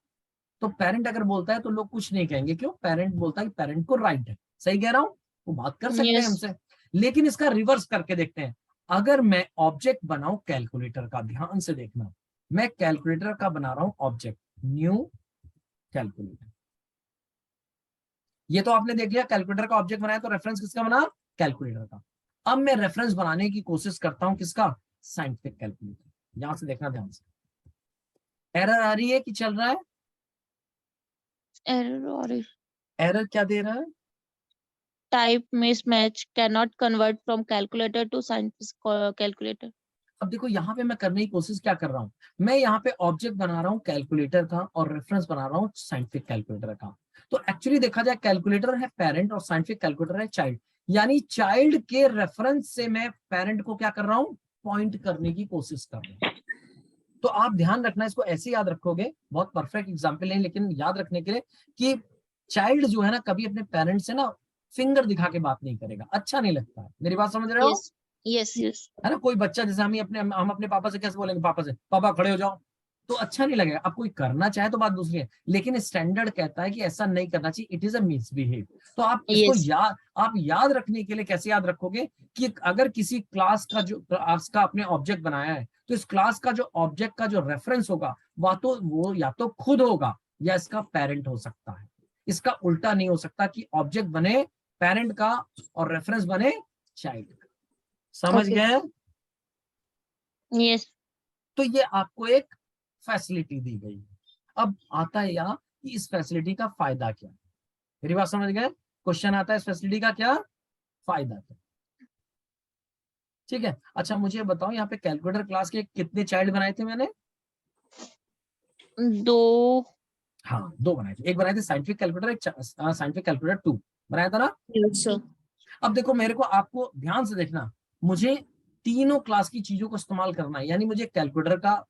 तो पेरेंट अगर बोलता है तो लोग कुछ नहीं कहेंगे। क्यों? पेरेंट बोलता है कि पेरेंट को राइट है। सही कह रहा हूं? वो बात कर सकते हैं Yes. हमसे। लेकिन इसका रिवर्स करके देखते हैं। अगर मैं ऑब्जेक्ट बनाऊं कैलकुलेटर का, ध्यान से देखना, मैं कैलकुलेटर का बना रहा हूं ऑब्जेक्ट, न्यू कैलकुलेटर। ये तो आपने देख लिया, कैलकुलेटर का ऑब्जेक्ट बनाया तो रेफरेंस किसका बना? कैलकुलेटर का। अब मैं रेफरेंस बनाने की कोशिश करता हूं किसका? Scientific calculator. यहां से देखना ध्यान से। एरर आ रही है कि चल रहा है? Error or एरर क्या दे रहा है? type mismatch cannot convert from calculator to scientific calculator. अब देखो यहाँ पे मैं करने की कोशिश क्या कर रहा हूँ, मैं यहाँ पे ऑब्जेक्ट बना रहा हूँ कैलकुलेटर का और रेफरेंस बना रहा हूँ साइंटिफिक कैलकुलेटर का। तो एक्चुअली देखा जाए कैलकुलेटर है पेरेंट और साइंटिफिक कैलकुलेटर है चाइल्ड, यानी चाइल्ड के रेफरेंस से मैं पेरेंट को क्या कर रहा हूँ? पॉइंट करने की कोशिश कर रहा हूँ। तो आप ध्यान रखना, इसको ऐसे याद रखोगे, बहुत परफेक्ट एग्जाम्पल है लेकिन याद रखने के लिए कि चाइल्ड जो है ना कभी अपने पेरेंट्स से ना फिंगर दिखा के बात नहीं करेगा, अच्छा नहीं लगता है। मेरी बात समझ रहे हो? Yes. Yes. Yes. है ना, कोई बच्चा जैसे हम अपने पापा से कैसे बोलेंगे? पापा से, पापा खड़े हो जाओ, तो अच्छा नहीं लगेगा। अब कोई करना चाहे तो बात दूसरी है, लेकिन स्टैंडर्ड कहता है कि ऐसा नहीं करना चाहिए, इट इज अ मिसबिहेव। तो आप इसको Yes. आप याद रखने के लिए कैसे याद रखोगे कि अगर किसी क्लास का जो क्लास का आपने ऑब्जेक्ट बनाया है तो इस क्लास का जो ऑब्जेक्ट का जो रेफरेंस होगा वह तो वो या तो खुद होगा या इसका पेरेंट हो सकता है। इसका उल्टा नहीं हो सकता कि ऑब्जेक्ट बने पेरेंट का और रेफरेंस बने चाइल्ड का। समझ Okay. गए? Yes. तो ये आपको एक फैसिलिटी दी गई है। अब आता है यहाँ कि इस फैसिलिटी का फायदा क्या है। मेरी बात समझ गए? क्वेश्चन आता है इस फैसिलिटी का क्या फायदा क्या? ठीक है, अच्छा मुझे बताओ यहाँ पे कैलकुलेटर क्लास के कितने चाइल्ड बनाए थे मैंने? दो. हाँ, दो बनाए थे। एक बनाए थे साइंटिफिक कैलकुलेटर, एक साइंटिफिक कैलकुलेटर 2 बनाया था ना। Yes, sir. अब देखो मेरे को, आपको ध्यान से देखना, मुझे तीनों क्लास की चीजों को इस्तेमाल करना है, यानी मुझे कैलकुलेटर का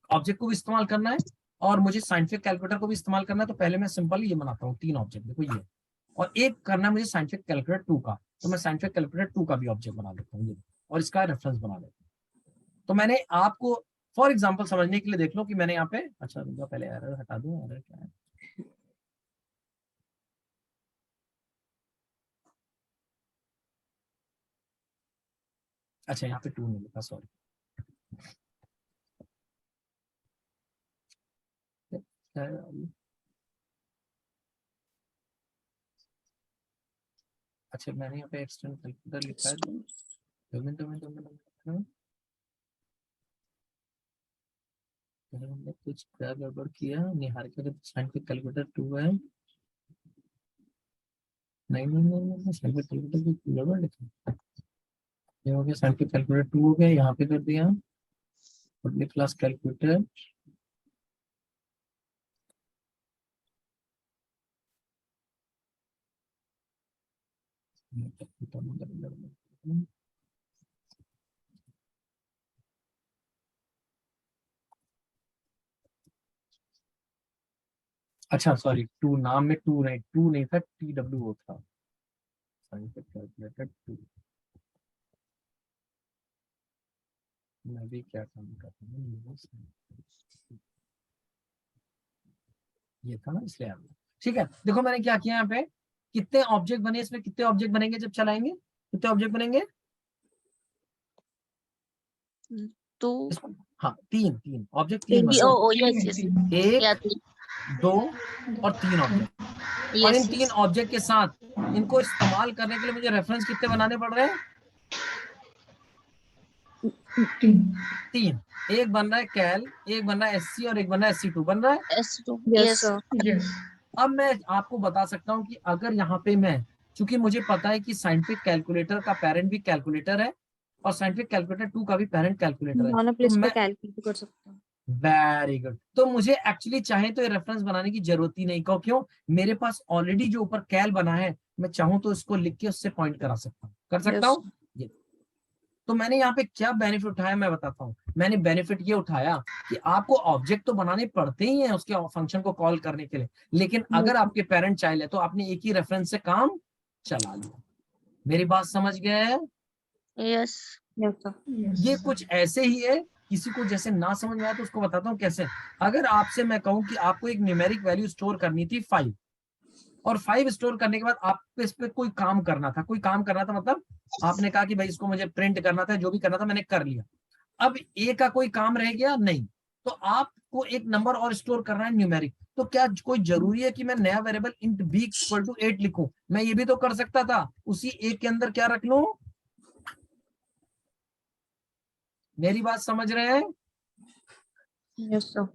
ऑब्जेक्ट को भी इस्तेमाल करना है और मुझे साइंटिफिक कैलकुलेटर को भी इस्तेमाल करना है। तो पहले मैं सिंपल ये बनाता हूँ, तीन ऑब्जेक्ट देखो ये, और एक करना है मुझे साइंटिफिक कैलकुलेटर 2 का, तो मैं साइंटिफिक कैलकुलेटर 2 का भी ऑब्जेक्ट बना लेता हूँ ये, और इसका रेफरेंस बना लेता हूँ। तो मैंने आपको फॉर एग्जाम्पल समझने के लिए देख लो कि मैंने यहाँ पे, अच्छा रुको पहले एरर हटा दूं, एरर क्या है? अच्छा यहाँ पे 2 नहीं लिखा, सॉरी। अच्छा मैंने यहाँ पे एक्सटर्नल कैलकुलेटर लिखा है, 2 मिनट। हमने कुछ क्या गड़बड़ किया? निहारिका का साइंटिफिक कैलकुलेटर 2 है। नहीं, साइंटिफिक कैलकुलेटर की गड़बड़ लिखा। ये हो गया, साइंटिफिक कैलकुलेटर 2 हो गया, यहाँ पे कर दिया पब्लिक क्लास कैलकुलेटर। अच्छा सॉरी, 2 नाम में 2 नहीं था, TWO था, साइंटिफिक कैलकुलेटर 2। मैं भी क्या काम कर रहा हूँ, ये था ना, इसलिए आ गया। ठीक है, देखो मैंने क्या किया यहाँ पे, कितने ऑब्जेक्ट बने इसमें, कितने ऑब्जेक्ट बनेंगे जब चलाएंगे, कितने ऑब्जेक्ट बनेंगे? तो हाँ, तीन ऑब्जेक्ट, तीन बने, ओ यस यस या एक, दो और 3 ऑब्जेक्ट। और इन यस 3 यस ऑब्जेक्ट के साथ इनको इस्तेमाल करने के लिए मुझे रेफरेंस कितने बनाने पड़ रहे हैं? 3। एक बन रहा है कैल, एक बन रहा है SC और एक बन रहा है SC2 बन रहा है। S2 yes yes sir. Yes. अब मैं आपको बता सकता हूँ कि अगर यहाँ पे मैं, चूंकि मुझे पता है कि साइंटिफिक कैलकुलेटर का पेरेंट भी कैलकुलेटर है और साइंटिफिक कैलकुलेटर 2 का भी पेरेंट कैलकुलेटर है, दोनों तो प्लेस पे मैं, कैलकुलेट कर सकते हैं। वेरी गुड, तो मुझे एक्चुअली चाहे तो ये रेफरेंस बनाने की जरूरत ही नहीं। क्यों? मेरे पास ऑलरेडी जो ऊपर कैल बना है, मैं चाहूं तो इसको लिख के उससे पॉइंट करा सकता हूँ, कर सकता यस हूँ ये। तो मैंने यहाँ पे क्या बेनिफिट उठाया मैं बताता हूँ। मैंने बेनिफिट ये उठाया कि आपको ऑब्जेक्ट तो बनाने पड़ते ही हैं उसके फंक्शन को कॉल करने के लिए, लेकिन अगर आपके पेरेंट चाइल्ड है तो आपने एक ही रेफरेंस से काम चला लिया। मेरी बात समझ गए? Yes yes sir. ये Yes. कुछ ऐसे ही है, किसी को जैसे ना समझ में आया तो उसको बताता हूँ कैसे। अगर आपसे मैं कहूँ कि आपको एक न्यूमेरिक वैल्यू स्टोर करनी थी 5, और 5 स्टोर करने के बाद आपको इस पे कोई काम करना था, मतलब आपने कहा कि भाई इसको मुझे प्रिंट करना था, जो भी करना था मैंने कर लिया। अब ए का कोई काम रह गया नहीं, तो आपको एक नंबर और स्टोर करना है न्यूमेरिक। तो क्या कोई जरूरी है कि मैं नया variable int b equal to 8 लिखूं? मैं ये भी तो कर सकता था, उसी एक के अंदर क्या रख लूं। मेरी बात समझ रहे हैं? Yes sir.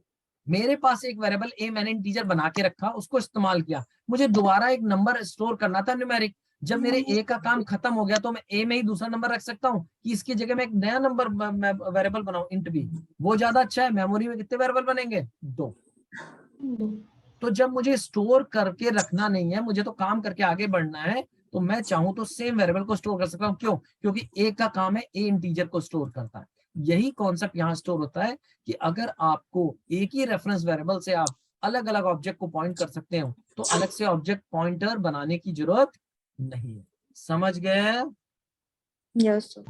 मेरे पास एक वेरिएबल ए मैंने इंटीजर बना के रखा, उसको इस्तेमाल किया, मुझे दोबारा एक नंबर स्टोर करना था न्यूमेरिक। जब मेरे ए का काम खत्म हो गया तो मैं ए में ही दूसरा नंबर रख सकता हूँ कि इसकी जगह मैं एक नया नंबर वेरिएबल बनाऊं इंट बी। वो ज्यादा अच्छा है। मेमोरी में कितने वेरिएबल बनेंगे? 2। तो जब मुझे स्टोर करके रखना नहीं है, मुझे तो काम करके आगे बढ़ना है, तो मैं चाहूं तो सेम वेरिएबल को स्टोर कर सकता हूं। क्यों? क्योंकि ए का काम है ए इंटीजर को स्टोर करता है। यही कॉन्सेप्ट यहाँ स्टोर होता है कि अगर आपको एक ही रेफरेंस वेरिएबल से आप अलग अलग ऑब्जेक्ट को पॉइंट कर सकते हो, तो अलग से ऑब्जेक्ट पॉइंटर बनाने की जरूरत नहीं है। समझ गए? Yes sir.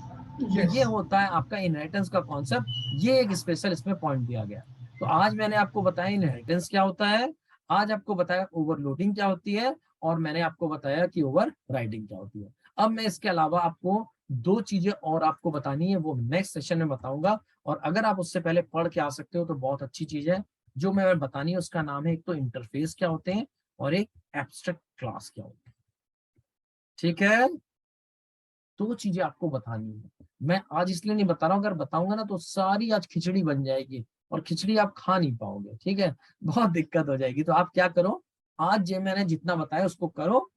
Yes. ये होता है आपका इनहेरिटेंस का कॉन्सेप्ट। ये एक स्पेशल इसमें पॉइंट दिया गया। तो आज मैंने आपको बताया इनहेरिटेंस क्या होता है, आज आपको बताया ओवरलोडिंग क्या होती है, और मैंने आपको बताया कि ओवर राइडिंग क्या होती है। अब मैं इसके अलावा आपको 2 चीजें और आपको बतानी है, वो नेक्स्ट सेशन में बताऊंगा। और अगर आप उससे पहले पढ़ के आ सकते हो तो बहुत अच्छी चीज है। जो मैं बतानी है उसका नाम है, एक तो इंटरफेस क्या होते हैं और एक एब्स्ट्रैक्ट क्लास क्या होते हैं। ठीक है, 2 चीजें आपको बतानी है। मैं आज इसलिए नहीं बता रहा हूँ, अगर बताऊंगा ना तो सारी आज खिचड़ी बन जाएगी और खिचड़ी आप खा नहीं पाओगे। ठीक है, बहुत दिक्कत हो जाएगी। तो आप क्या करो, आज जो मैंने जितना बताया उसको करो,